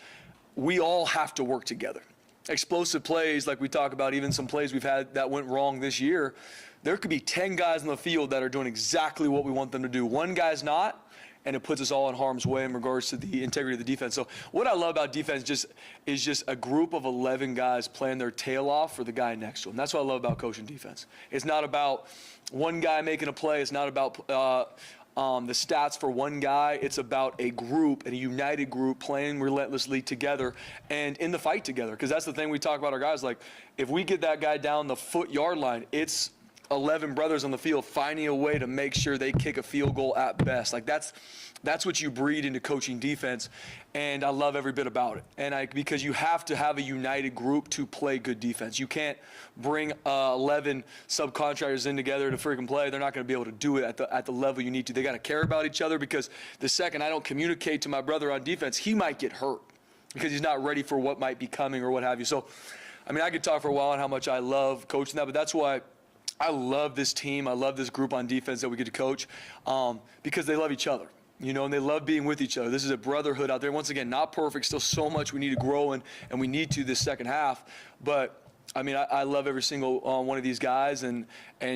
we all have to work together. Explosive plays, like we talk about, even some plays we've had that went wrong this year, there could be 10 guys in the field that are doing exactly what we want them to do. One guy's not, and it puts us all in harm's way in regards to the integrity of the defense. So what I love about defense is just a group of 11 guys playing their tail off for the guy next to them. That's what I love about coaching defense. It's not about one guy making a play. It's not about the stats for one guy. It's about a group, and a united group playing relentlessly together and in the fight together. Because that's the thing we talk about our guys. Like, if we get that guy down the foot-yard line, it's 11 brothers on the field finding a way to make sure they kick a field goal at best. Like that's what you breed into coaching defense, and I love every bit about it. And because you have to have a united group to play good defense. You can't bring 11 subcontractors in together to freaking play. They're not going to be able to do it at the level you need to. They got to care about each other, because the second I don't communicate to my brother on defense, he might get hurt because he's not ready for what might be coming or what have you. So, I mean, I could talk for a while on how much I love coaching that, but that's why I love this team. I love this group on defense that we get to coach, because they love each other, and they love being with each other. This is a brotherhood out there. Once again, not perfect, still so much we need to grow in, and we need to this second half. But, I mean, I love every single one of these guys, and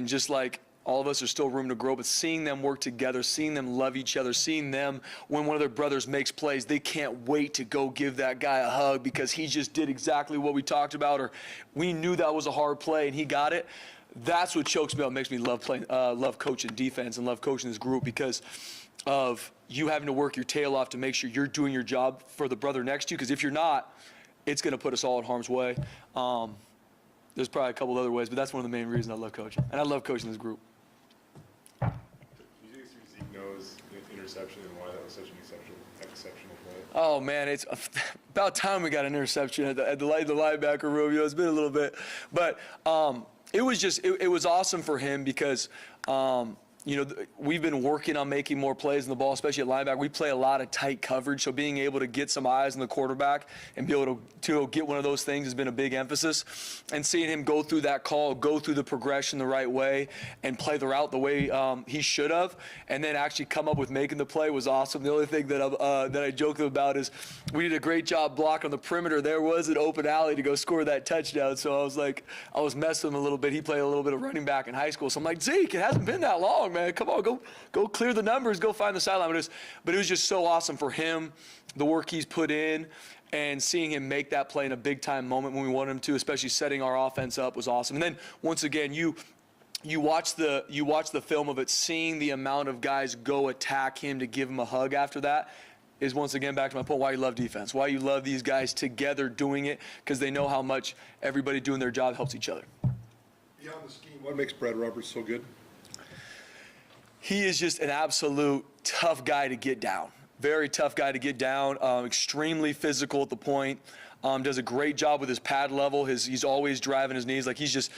just like all of us, there's still room to grow, but seeing them work together, seeing them love each other, seeing them, when one of their brothers makes plays, they can't wait to go give that guy a hug because he just did exactly what we talked about, or we knew that was a hard play and he got it. That's what chokes me up, makes me love coaching defense and love coaching this group, because of you having to work your tail off to make sure you're doing your job for the brother next to you, because if you're not, it's going to put us all in harm's way. There's probably a couple other ways, but that's one of the main reasons I love coaching. And I love coaching this group. Can you take us through Zeke Noah's interception and why that was such an exceptional play? Oh, man, it's about time we got an interception at the linebacker room. It's been a little bit. But it was awesome for him because, we've been working on making more plays in the ball, especially at linebacker. We play a lot of tight coverage, so being able to get some eyes on the quarterback and be able to get one of those things has been a big emphasis. And seeing him go through that call, go through the progression the right way, and play the route the way he should have, and then actually come up with making the play was awesome. The only thing that I joked about is we did a great job blocking on the perimeter. There was an open alley to go score that touchdown, so I was messing with him a little bit. He played a little bit of running back in high school, so I'm like, Zeke, it hasn't been that long, man. Come on, go clear the numbers, go find the sideline. But it was just so awesome for him, the work he's put in, and seeing him make that play in a big-time moment when we wanted him to, especially setting our offense up, was awesome. And then, once again, you watch the film of it, seeing the amount of guys go attack him to give him a hug after that is, once again, back to my point, why you love defense, why you love these guys together doing it, because they know how much everybody doing their job helps each other. Beyond the scheme, what makes Brad Roberts so good? He is just an absolute tough guy to get down. Very tough guy to get down, extremely physical at the point, does a great job with his pad level. He's always driving his knees. Like, he's just,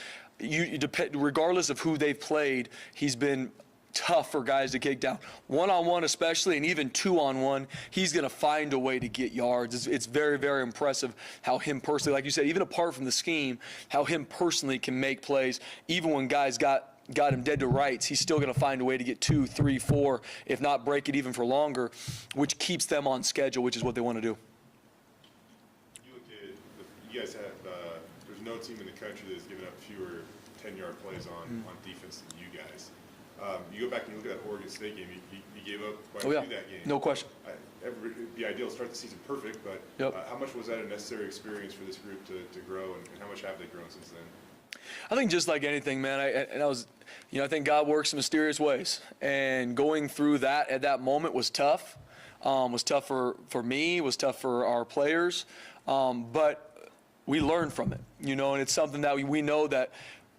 regardless of who they've played, he's been tough for guys to kick down. One-on-one especially, and even two-on-one, he's going to find a way to get yards. It's very, very impressive how him personally, like you said, even apart from the scheme, how him personally can make plays, even when guys got him dead to rights, he's still going to find a way to get 2, 3, 4, if not break it even for longer, which keeps them on schedule, which is what they want to do. You guys have no team in the country that has given up fewer 10-yard plays on defense than you guys. You go back and you look at that Oregon State game, you gave up quite a few that game. No question. It'd be ideal to start the season perfect, but how much was that a necessary experience for this group to grow, and how much have they grown since then? I think just like anything, man, I think God works in mysterious ways. And going through that at that moment was tough. Was tough for me, was tough for our players. But we learned from it, and it's something that we know that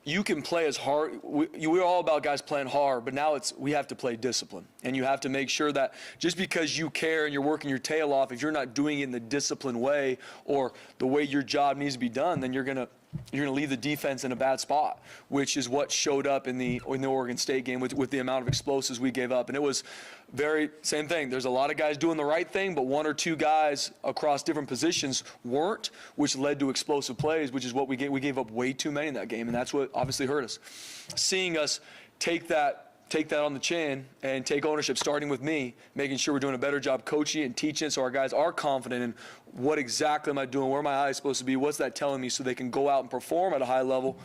you can play as hard. We're all about guys playing hard, but now we have to play discipline. And you have to make sure that just because you care and you're working your tail off, if you're not doing it in the disciplined way or the way your job needs to be done, then you're gonna leave the defense in a bad spot, which is what showed up in the Oregon State game with the amount of explosives we gave up. And it was same thing. There's a lot of guys doing the right thing, but one or two guys across different positions weren't, which led to explosive plays, which is what we gave up way too many in that game, and that's what obviously hurt us. Seeing us take that on the chin and take ownership, starting with me, making sure we're doing a better job coaching and teaching so our guys are confident in what exactly am I doing, where my eye is supposed to be, what's that telling me, so they can go out and perform at a high level.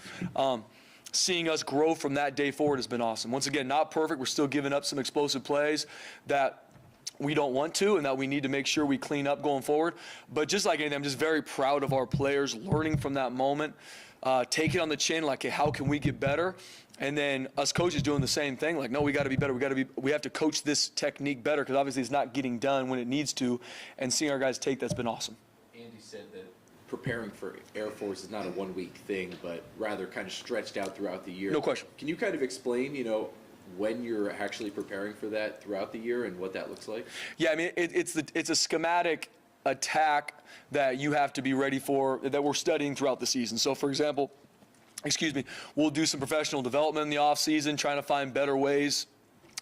Seeing us grow from that day forward has been awesome. Once again, not perfect. We're still giving up some explosive plays that we don't want to and that we need to make sure we clean up going forward. But just like anything, I'm just very proud of our players learning from that moment, taking it on the chin, like, hey, how can we get better? And then us coaches doing the same thing, like, no, we got to be better. We have to coach this technique better because obviously it's not getting done when it needs to. And seeing our guys take that's been awesome. Andy said that preparing for Air Force is not a one-week thing, but rather kind of stretched out throughout the year. No question. Can you kind of explain, when you're actually preparing for that throughout the year and what that looks like? Yeah, I mean, it's a schematic attack that you have to be ready for, that we're studying throughout the season. So, for example, we'll do some professional development in the off season, trying to find better ways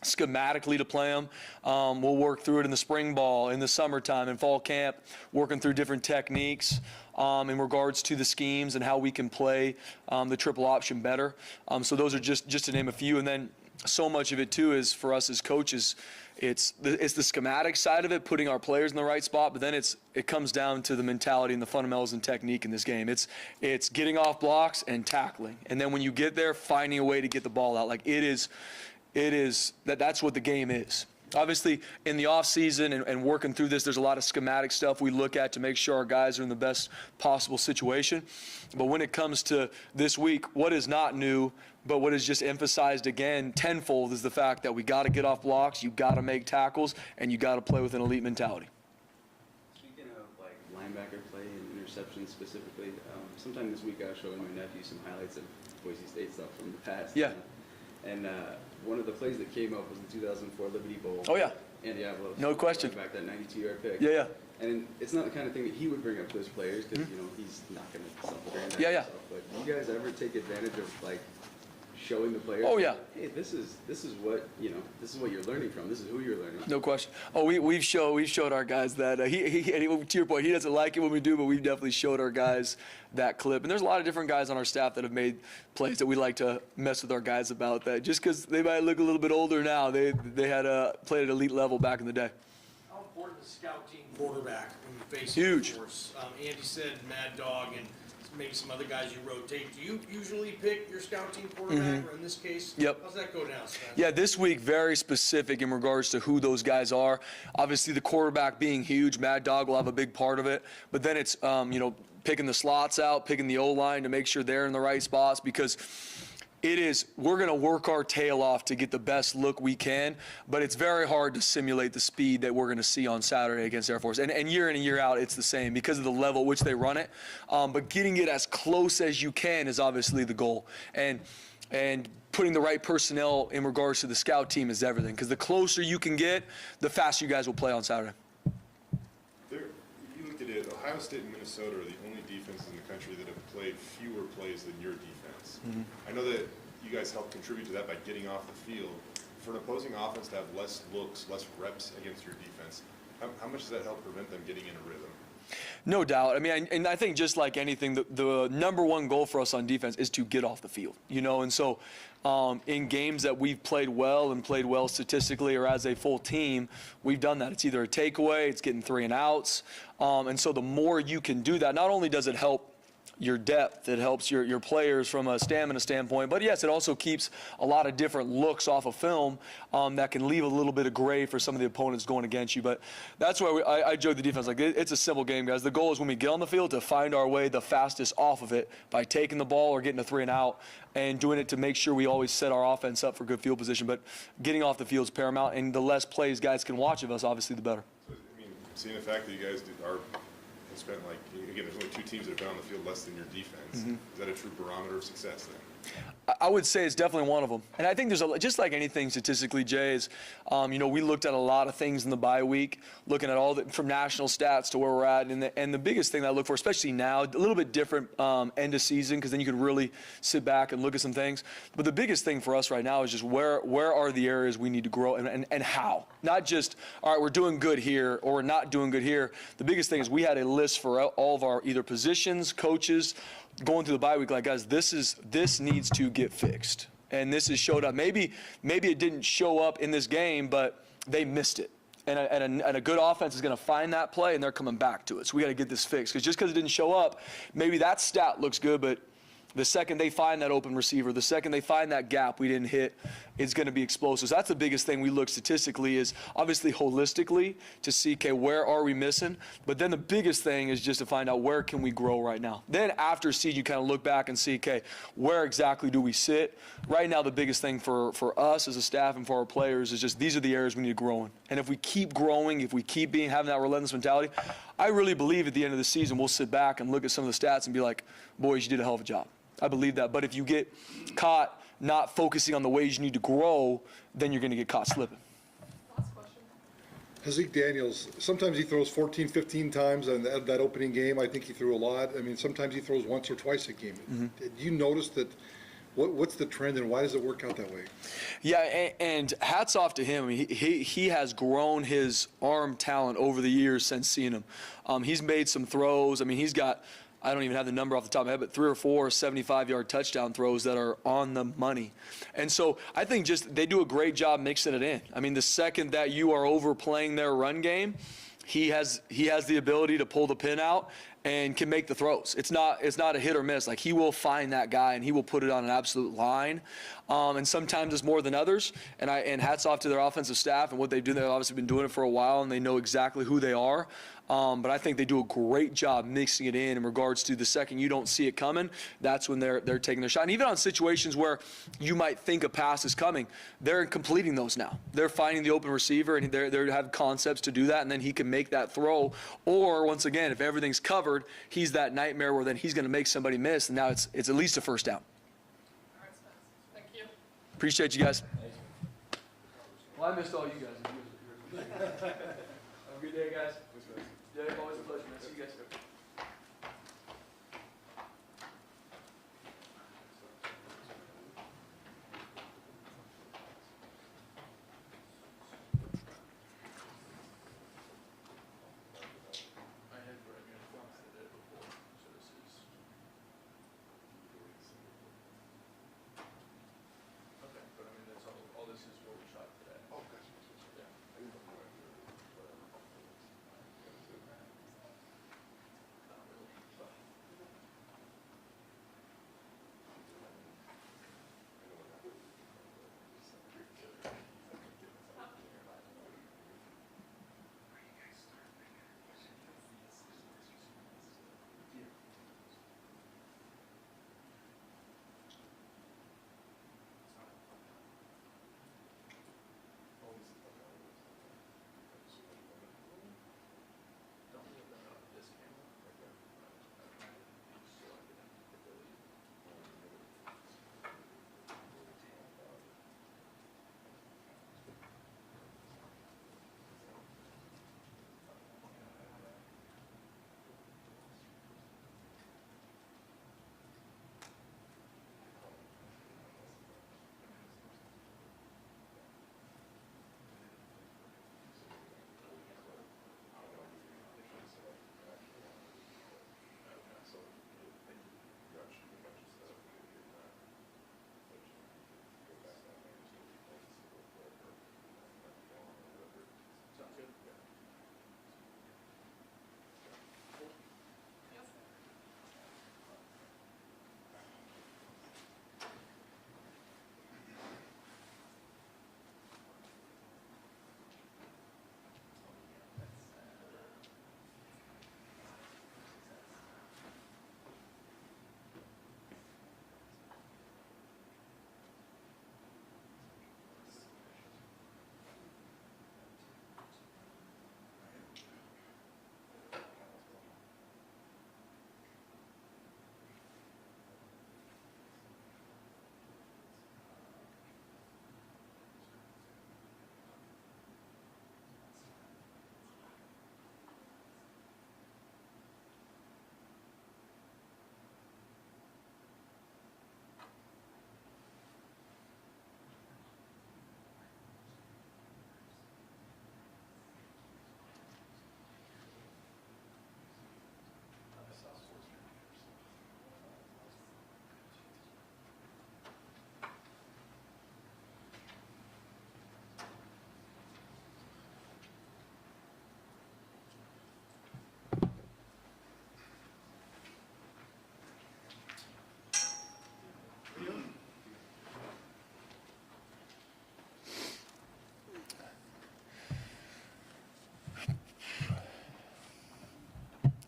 schematically to play them. We'll work through it in the spring ball, in the summertime, in fall camp, working through different techniques in regards to the schemes and how we can play the triple option better. So those are just to name a few. And then so much of it too is for us as coaches, it's the schematic side of it, putting our players in the right spot, but then it comes down to the mentality and the fundamentals and technique in this game. It's getting off blocks and tackling. And then when you get there, finding a way to get the ball out. Like that's what the game is. Obviously, in the off season and working through this, there's a lot of schematic stuff we look at to make sure our guys are in the best possible situation. But when it comes to this week, what is not new, but what is just emphasized again tenfold is the fact that we got to get off blocks, you got to make tackles, and you got to play with an elite mentality. Speaking of like linebacker play and interceptions specifically, sometime this week I was showing my nephew some highlights of Boise State stuff from the past. Yeah. And one of the plays that came up was the 2004 Liberty Bowl. Oh, yeah. Andy Avalos. No question. Back that 92-yard pick. Yeah, yeah. And it's not the kind of thing that he would bring up to his players because, he's not going to self-aggrandise Yeah, yeah. himself. But do you guys ever take advantage of, like, showing the players? Oh, yeah. Hey, this is what, this is what you're learning from. This is who you're learning from. No question. Oh, we've showed our guys that to your point, he doesn't like it when we do, but we've definitely showed our guys that clip. And there's a lot of different guys on our staff that have made plays that we like to mess with our guys about. That just because they might look a little bit older now, they had played at elite level back in the day. How important is scout team quarterback when you face Huge. Air Force? Andy said Mad Dog and maybe some other guys you rotate. Do you usually pick your scout team quarterback, or in this case, Yep. how's that go down, Sven? Yeah, this week, very specific in regards to who those guys are. Obviously, the quarterback being huge, Mad Dog will have a big part of it. But then it's, picking the slots out, picking the O-line to make sure they're in the right spots because we're going to work our tail off to get the best look we can, but it's very hard to simulate the speed that we're going to see on Saturday against Air Force. And year in and year out, it's the same because of the level at which they run it. But getting it as close as you can is obviously the goal. And putting the right personnel in regards to the scout team is everything because the closer you can get, the faster you guys will play on Saturday. You looked at it, Ohio State and Minnesota are the only defenses in the country that have played fewer plays than your defense. I know that you guys help contribute to that by getting off the field. For an opposing offense to have less looks, less reps against your defense, how much does that help prevent them getting in a rhythm? No doubt. I mean, and I think just like anything, the number one goal for us on defense is to get off the field, And so in games that we've played well statistically or as a full team, we've done that. It's either a takeaway, it's getting 3 and outs. And so the more you can do that, not only does it help your depth. It helps your players from a stamina standpoint. But yes, it also keeps a lot of different looks off of film that can leave a little bit of gray for some of the opponents going against you. But that's why I joke the defense, like, it's a simple game, guys. The goal is when we get on the field to find our way the fastest off of it by taking the ball or getting a 3 and out and doing it to make sure we always set our offense up for good field position. But getting off the field is paramount, and the less plays guys can watch of us, obviously, the better. So, I mean, seeing the fact that you guys have spent, like, again, there's only 2 teams that have been on the field less than your defense. Mm-hmm. Is that a true barometer of success then? I would say it's definitely one of them. And I think there's just like anything statistically, Jay, is, we looked at a lot of things in the bye week, looking at all from national stats to where we're at. And the biggest thing that I look for, especially now, a little bit different end of season, because then you can really sit back and look at some things. But the biggest thing for us right now is just where are the areas we need to grow and how. Not just, all right, we're doing good here or we're not doing good here. The biggest thing is we had a list for all of our either positions, coaches, going through the bye week, like, guys, this needs to get fixed. And this has showed up. Maybe it didn't show up in this game, but they missed it. And a good offense is going to find that play, and they're coming back to it. So we got to get this fixed. Because just because it didn't show up, maybe that stat looks good, but the second they find that open receiver, the second they find that gap we didn't hit, it's going to be explosive. So that's the biggest thing we look statistically, is obviously holistically to see, okay, where are we missing? But then the biggest thing is just to find out where can we grow right now. Then after seed, you kind of look back and see, okay, where exactly do we sit? Right now, the biggest thing for us as a staff and for our players is just these are the areas we need to grow in. And if we keep growing, if we keep having that relentless mentality, I really believe at the end of the season we'll sit back and look at some of the stats and be like, boys, you did a hell of a job. I believe that. But if you get caught not focusing on the ways you need to grow, then you're going to get caught slipping. Last question. Zeke Daniels, sometimes he throws 14, 15 times in that opening game. I think he threw a lot. I mean, sometimes he throws once or twice a game. Mm-hmm. Did you notice that? What's the trend, and why does it work out that way? Yeah, and hats off to him. I mean, he has grown his arm talent over the years since seeing him. He's made some throws. I mean, he's got, I don't even have the number off the top of my head, but 3 or 4 75-yard touchdown throws that are on the money. And so I think just they do a great job mixing it in. I mean, the second that you are overplaying their run game, he has the ability to pull the pin out and can make the throws. It's not a hit or miss. Like, he will find that guy and he will put it on an absolute line. And sometimes it's more than others. And hats off to their offensive staff and what they do. They've obviously been doing it for a while and they know exactly who they are. But I think they do a great job mixing it in regards to the second you don't see it coming, that's when they're taking their shot. And even on situations where you might think a pass is coming, they're completing those now. They're finding the open receiver, and they have concepts to do that, and then he can make that throw. Or, once again, if everything's covered, he's that nightmare where then he's going to make somebody miss, and now it's at least a first down. All right, Spence. Thank you. Appreciate you guys. Well, I missed all you guys. Have a good day, guys. Yeah, always a pleasure, man. See you guys.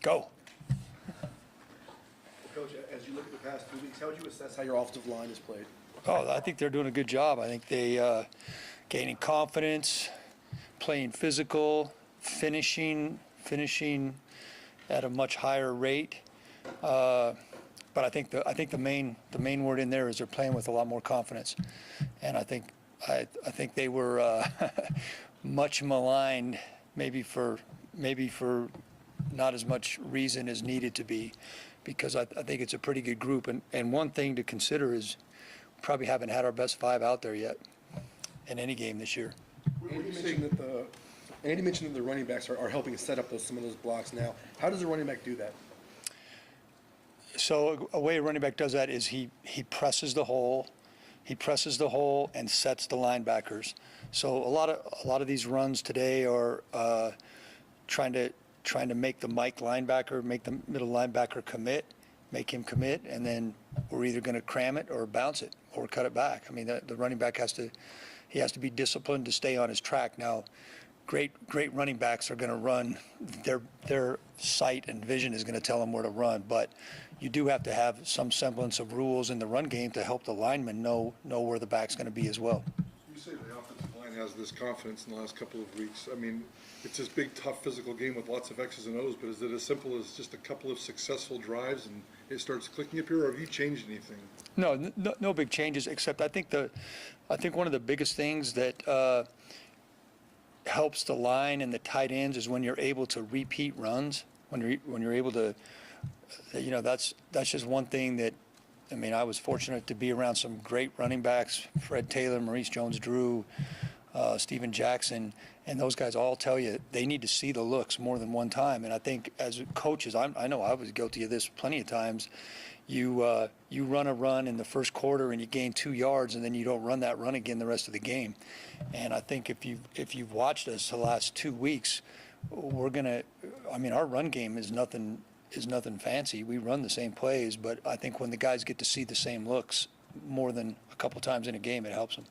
go. Coach, as you look at the past 2 weeks, how would you assess how your offensive line has played? Oh, I think they're doing a good job. I think they gaining confidence, playing physical, finishing at a much higher rate. But I think the main word in there is they're playing with a lot more confidence, and I think they were much maligned, maybe for not as much reason as needed to be, because I think it's a pretty good group. And one thing to consider is we probably haven't had our best 5 out there yet in any game this year. Andy mentioned that the running backs are helping set up some of those blocks now. How does a running back do that? So a way a running back does that is he presses the hole. He presses the hole and sets the linebackers. So a lot of these runs today are trying to make the Mike linebacker, make the middle linebacker commit, make him commit, and then we're either going to cram it or bounce it or cut it back. I mean, the running back has to be disciplined to stay on his track. Now, great running backs are going to run. Their sight and vision is going to tell them where to run, but you do have to have some semblance of rules in the run game to help the lineman know where the back's going to be as well. You say the offensive line has this confidence in the last couple of weeks. I mean, it's this big, tough physical game with lots of X's and O's, but is it as simple as just a couple of successful drives and it starts clicking up here, or have you changed anything? No big changes, except I think one of the biggest things that helps the line and the tight ends is when you're able to repeat runs, when you're able to, that's just one thing that, I mean, I was fortunate to be around some great running backs, Fred Taylor, Maurice Jones-Drew, Steven Jackson, and those guys all tell you they need to see the looks more than one time. And I think as coaches, I know I was guilty of this plenty of times. You run a run in the first quarter and you gain 2 yards, and then you don't run that run again the rest of the game. And I think if you've watched us the last 2 weeks, our run game is nothing fancy. We run the same plays, but I think when the guys get to see the same looks more than a couple times in a game, it helps them.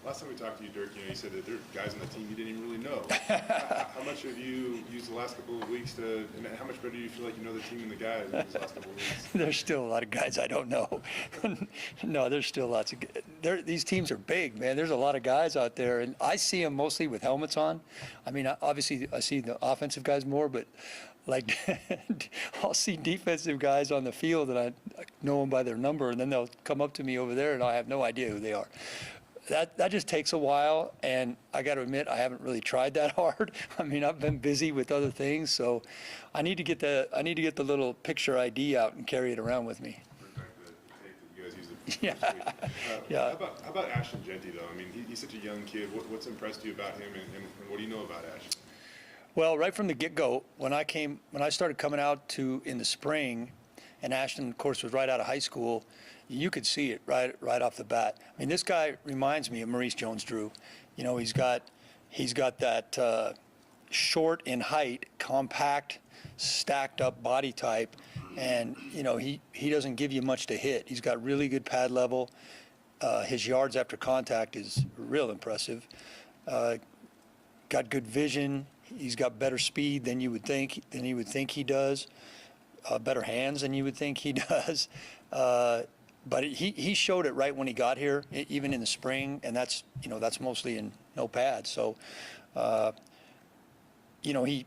Last time we talked to you, Dirk, you said that there are guys on the team you didn't even really know. How much have you used the last couple of weeks and how much better do you feel like you know the team and the guys in these last couple of weeks? There's still a lot of guys I don't know. No, there's still lots of these teams are big, man. There's a lot of guys out there, and I see them mostly with helmets on. I mean, obviously I see the offensive guys more, but like I'll see defensive guys on the field and I know them by their number, and then they'll come up to me over there and I have no idea who they are. That just takes a while, and I got to admit I haven't really tried that hard. I mean, I've been busy with other things, so I need to get the little picture ID out and carry it around with me. You guys use it. Yeah. How about Ashton Genty though? I mean, he's such a young kid. What's impressed you about him, and what do you know about Ashton? Well, right from the get-go, when I started coming out in the spring, and Ashton, of course, was right out of high school, you could see it right off the bat. I mean, this guy reminds me of Maurice Jones-Drew. You know, he's got that short in height, compact, stacked up body type, and he doesn't give you much to hit. He's got really good pad level. His yards after contact is real impressive. Got good vision. He's got better speed than you would think he does. Better hands than you would think he does. But he showed it right when he got here, even in the spring, and that's mostly in no pads. So, he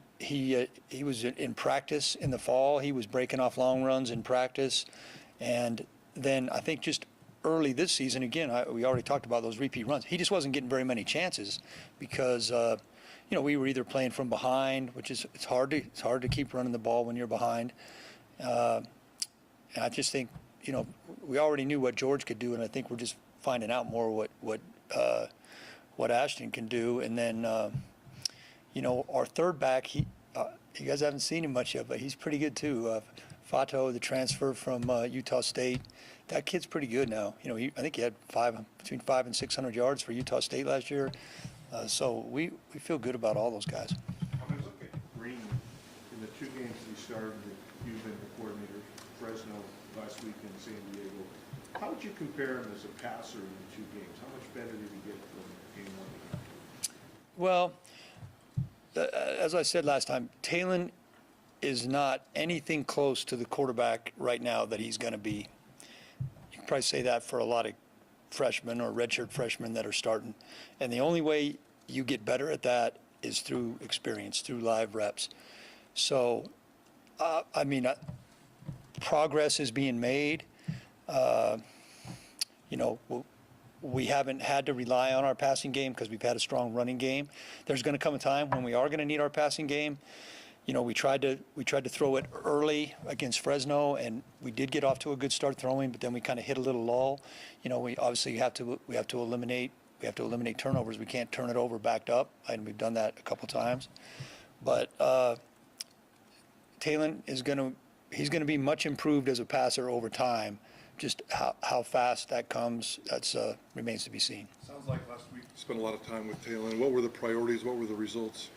was in practice in the fall. He was breaking off long runs in practice, and then I think just early this season, again, we already talked about those repeat runs. He just wasn't getting very many chances because we were either playing from behind, which is it's hard to keep running the ball when you're behind. And I just think, we already knew what George could do, and I think we're just finding out more what Ashton can do. And then, our third back, you guys haven't seen him much yet, but he's pretty good too. Fato, the transfer from Utah State, that kid's pretty good now. I think he had between 500 and 600 yards for Utah State last year. So we feel good about all those guys. When I look at Green in the 2 games he started, you've been the coordinator, Fresno last week in San Diego. How would you compare him as a passer in the 2 games? How much better did he get from game 1 to game 2? Well, as I said last time, Talon is not anything close to the quarterback right now that he's going to be. You can probably say that for a lot of freshmen or redshirt freshmen that are starting. And the only way you get better at that is through experience, through live reps. So, progress is being made. We haven't had to rely on our passing game because we've had a strong running game. There's going to come a time when we are going to need our passing game. We tried to throw it early against Fresno, and we did get off to a good start throwing, but then we kind of hit a little lull. We obviously have to eliminate turnovers. We can't turn it over backed up, and we've done that a couple times. But Talon he's going to be much improved as a passer over time. Just how fast that comes, that's remains to be seen. Sounds like last week you spent a lot of time with Talon. What were the priorities? What were the results?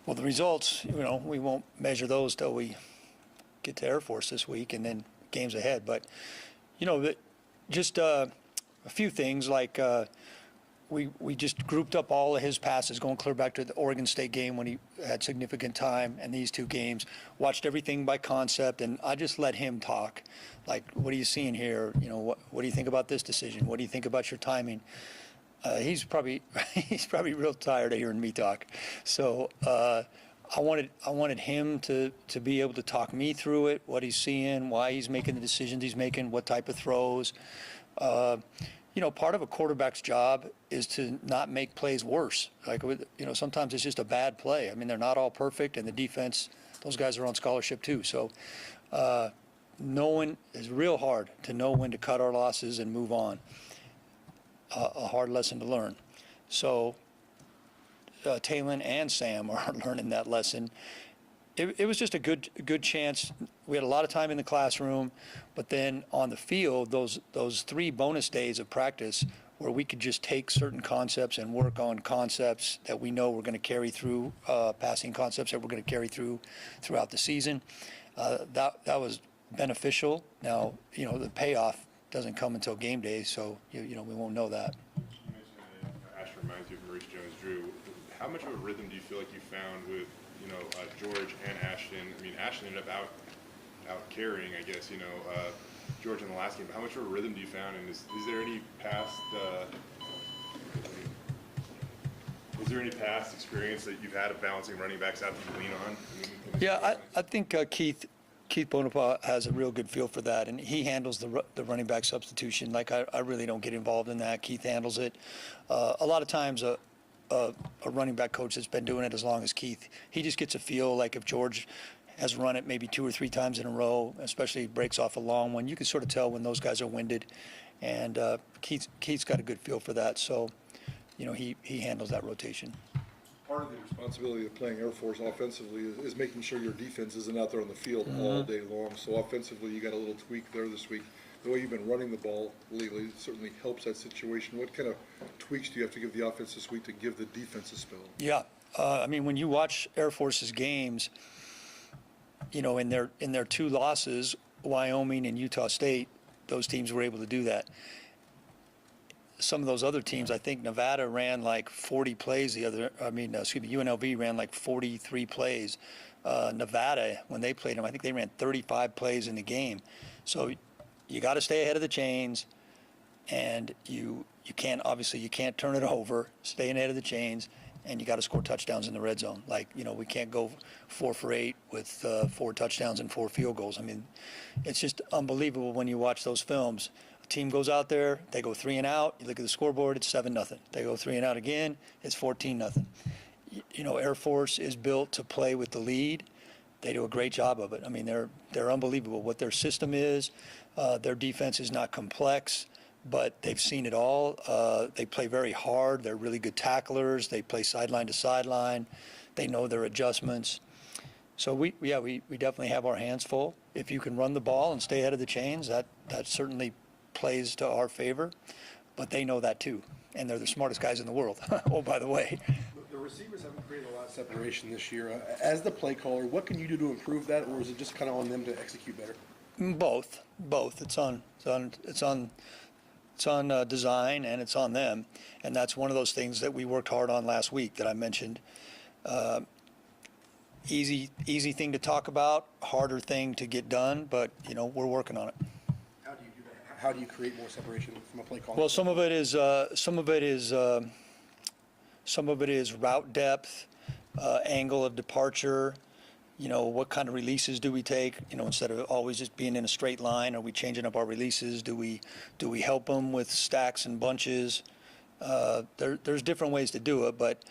Well, the results, we won't measure those till we get to Air Force this week and then games ahead. But, just a few things like we just grouped up all of his passes going clear back to the Oregon State game when he had significant time, and these two games, watched everything by concept, and I just let him talk. Like, what are you seeing here? What do you think about this decision? What do you think about your timing? He's probably real tired of hearing me talk. So I wanted him to be able to talk me through it, what he's seeing, why he's making the decisions he's making, what type of throws. Part of a quarterback's job is to not make plays worse. Like, sometimes it's just a bad play. I mean, they're not all perfect, and the defense, those guys are on scholarship too. So knowing is real hard to know when to cut our losses and move on. A hard lesson to learn. So Talon and Sam are learning that lesson. It was just a good chance. We had a lot of time in the classroom, but then on the field, those 3 bonus days of practice where we could just take certain concepts and work on concepts that we know we're going to carry through, passing concepts that we're going to carry throughout the season. That was beneficial. Now, the payoff doesn't come until game day, so we won't know that. You mentioned that Ash reminds you of Maurice Jones-Drew. How much of a rhythm do you feel like you found with George and Ashton? I mean, Ashton ended up out carrying, I guess, George in the last game. How much of a rhythm do you found, and is there any past experience that you've had of balancing running backs out that you lean on? Yeah, I think Keith Bonaparte has a real good feel for that, and he handles the running back substitution. Like, I really don't get involved in that. Keith handles it. A lot of times a running back coach that's been doing it as long as Keith, he just gets a feel. Like, if George has run it maybe 2 or 3 times in a row, especially breaks off a long one, you can sort of tell when those guys are winded. And Keith's got a good feel for that, so he handles that rotation. Part of the responsibility of playing Air Force offensively is making sure your defense isn't out there on the field all day long. So offensively, you got a little tweak there this week. The way you've been running the ball lately certainly helps that situation. What kind of tweaks do you have to give the offense this week to give the defense a spell? Yeah, when you watch Air Force's games, in their 2 losses, Wyoming and Utah State, those teams were able to do that. Some of those other teams, I think Nevada ran like 40 plays UNLV ran like 43 plays. Nevada, when they played them, I think they ran 35 plays in the game. So you got to stay ahead of the chains, and you can't turn it over, staying ahead of the chains, and you got to score touchdowns in the red zone. Like, we can't go 4 for 8 with 4 touchdowns and 4 field goals. I mean, it's just unbelievable when you watch those films. Team goes out there, they go 3 and out. You look at the scoreboard, it's 7-0. They go 3 and out again, it's 14-0. Air Force is built to play with the lead. They do a great job of it. I mean, they're unbelievable. What their system is, their defense is not complex, but they've seen it all. They play very hard. They're really good tacklers. They play sideline to sideline. They know their adjustments. So we definitely have our hands full. If you can run the ball and stay ahead of the chains, that certainly plays to our favor, but they know that too, and they're the smartest guys in the world. Oh, by the way. The receivers haven't created a lot of separation this year. As the play caller, what can you do to improve that, or is it just kind of on them to execute better? Both. It's on design, and it's on them, and that's one of those things that we worked hard on last week that I mentioned. easy thing to talk about, harder thing to get done, but, we're working on it. How do you do that? How do you create more separation from a play call? Well, some of it is route depth, angle of departure. What kind of releases do we take? Instead of always just being in a straight line, are we changing up our releases? Do we help them with stacks and bunches? There's different ways to do it, but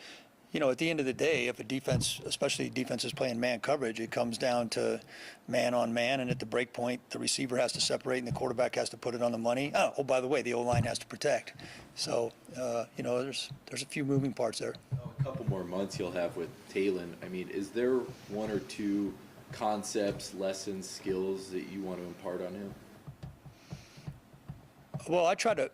at the end of the day, if a defense, especially defense is playing man coverage, it comes down to man on man, and at the break point, the receiver has to separate and the quarterback has to put it on the money. Oh, by the way, the O-line has to protect. So, there's a few moving parts there. A couple more months you'll have with Talon. I mean, is there one or two concepts, lessons, skills that you want to impart on him? Well, I try to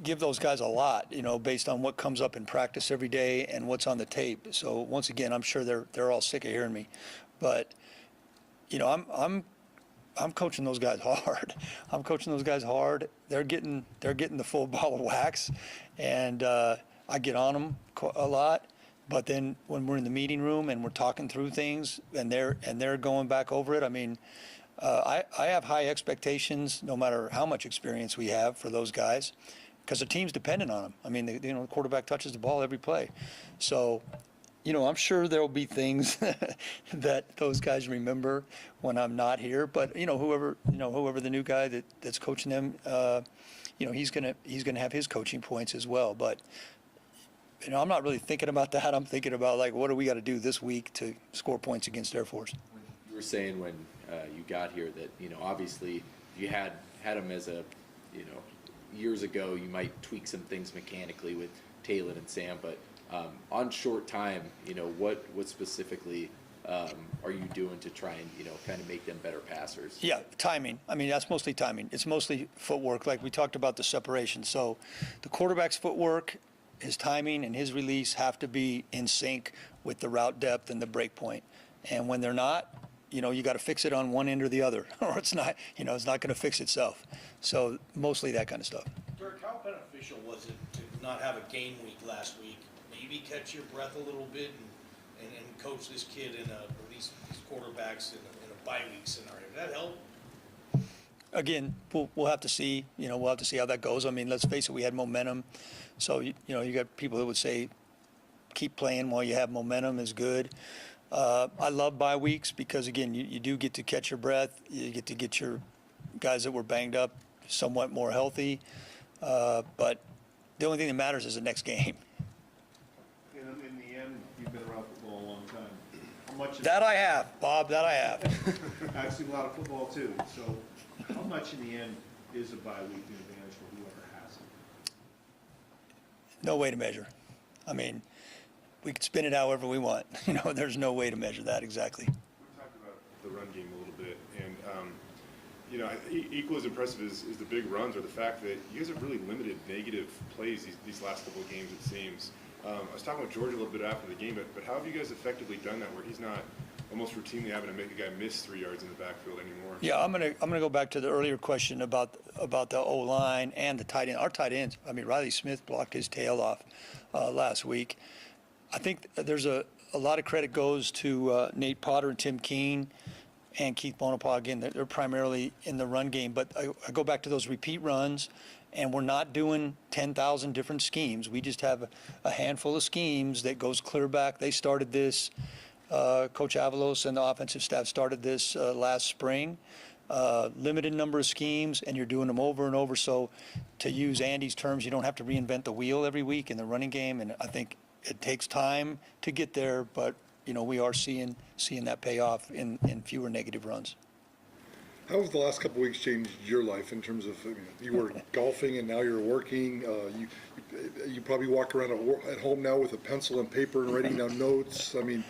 give those guys a lot, based on what comes up in practice every day and what's on the tape. So once again, I'm sure they're all sick of hearing me, but I'm coaching those guys hard. I'm coaching those guys hard. They're getting the full ball of wax, and I get on them a lot. But then when we're in the meeting room and we're talking through things and they're going back over it, I mean, I have high expectations no matter how much experience we have for those guys, because the team's dependent on them. I mean, the quarterback touches the ball every play. So, I'm sure there'll be things that those guys remember when I'm not here. But whoever the new guy that's coaching them, he's gonna have his coaching points as well. But I'm not really thinking about that. I'm thinking about what do we got to do this week to score points against Air Force. You were saying when you got here that obviously you had him as a years ago, you might tweak some things mechanically with Talon and Sam, but on short time, what specifically are you doing to try and kind of make them better passers? Yeah, timing. I mean, that's mostly timing. It's mostly footwork, like we talked about the separation. So the quarterback's footwork, his timing, and his release have to be in sync with the route depth and the break point. And when they're not, you got to fix it on one end or the other, or it's not going to fix itself. So mostly that kind of stuff. Dirk, how beneficial was it to not have a game week last week? Maybe catch your breath a little bit and coach this kid or these quarterbacks in a bye week scenario. Did that help? Again, we'll have to see. We'll have to see how that goes. I mean, let's face it, we had momentum. So you got people who would say, keep playing while you have momentum is good. I love bye weeks because, again, you do get to catch your breath. You get to get your guys that were banged up somewhat more healthy. But the only thing that matters is the next game. In the end, you've been around football a long time. How much that I have, Bob, that I have. I've seen a lot of football too. So how much in the end is a bye week an advantage for whoever has it? No way to measure. I mean, we could spin it however we want. There's no way to measure that exactly. We talked about the run game a little bit, and equal as impressive is the big runs, or the fact that you guys have really limited negative plays these last couple of games, it seems. I was talking with George a little bit after the game, but how have you guys effectively done that, where he's not almost routinely having to make a guy miss 3 yards in the backfield anymore? Yeah, I'm gonna go back to the earlier question about the O-line and the tight end. Our tight ends. I mean, Riley Smith blocked his tail off last week. I think there's a lot of credit goes to Nate Potter and Tim Keene and Keith Bonaparte. Again, they're primarily in the run game, but I go back to those repeat runs, and we're not doing 10,000 different schemes. We just have a handful of schemes that goes clear back. They started this. Coach Avalos and the offensive staff started this last spring. Limited number of schemes, and you're doing them over and over. So to use Andy's terms, you don't have to reinvent the wheel every week in the running game, and I think it takes time to get there, but we are seeing that pay off in fewer negative runs. How have the last couple of weeks changed your life in terms of, you were golfing and now you're working. You probably walk around at home now with a pencil and paper and writing down notes. I mean,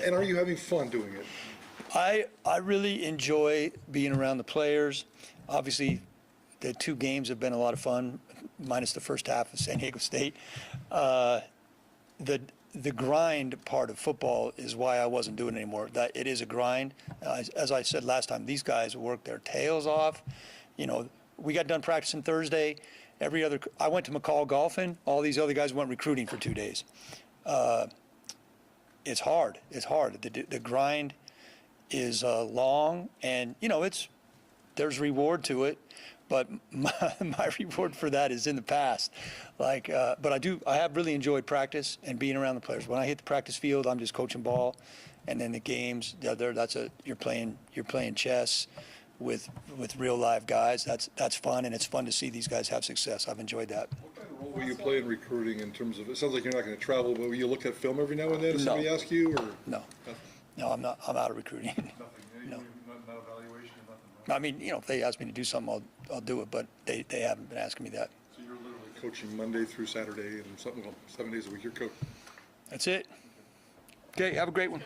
and are you having fun doing it? I really enjoy being around the players. Obviously, the 2 games have been a lot of fun, minus the first half of San Diego State. The grind part of football is why I wasn't doing it anymore. That it is a grind. As I said last time, these guys work their tails off. We got done practicing Thursday. I went to McCall golfing. All these other guys went recruiting for 2 days. it's hard. It's hard. The grind is long, and there's reward to it, but my reward for that is in the past. But I have really enjoyed practice and being around the players. When I hit the practice field, I'm just coaching ball, and then the games, you're playing chess with real live guys. That's fun, and it's fun to see these guys have success. I've enjoyed that. What kind of role will you play in recruiting in terms of, it sounds like you're not going to travel, but will you look at film every now and then if somebody asks you, or? No, I'm not. I'm out of recruiting. Nothing, No. not evaluation, nothing, right? I mean, if they ask me to do something, I'll do it, but they haven't been asking me that. So you're literally coaching Monday through Saturday and 7 days a week, you're coaching. That's it. Okay, have a great one.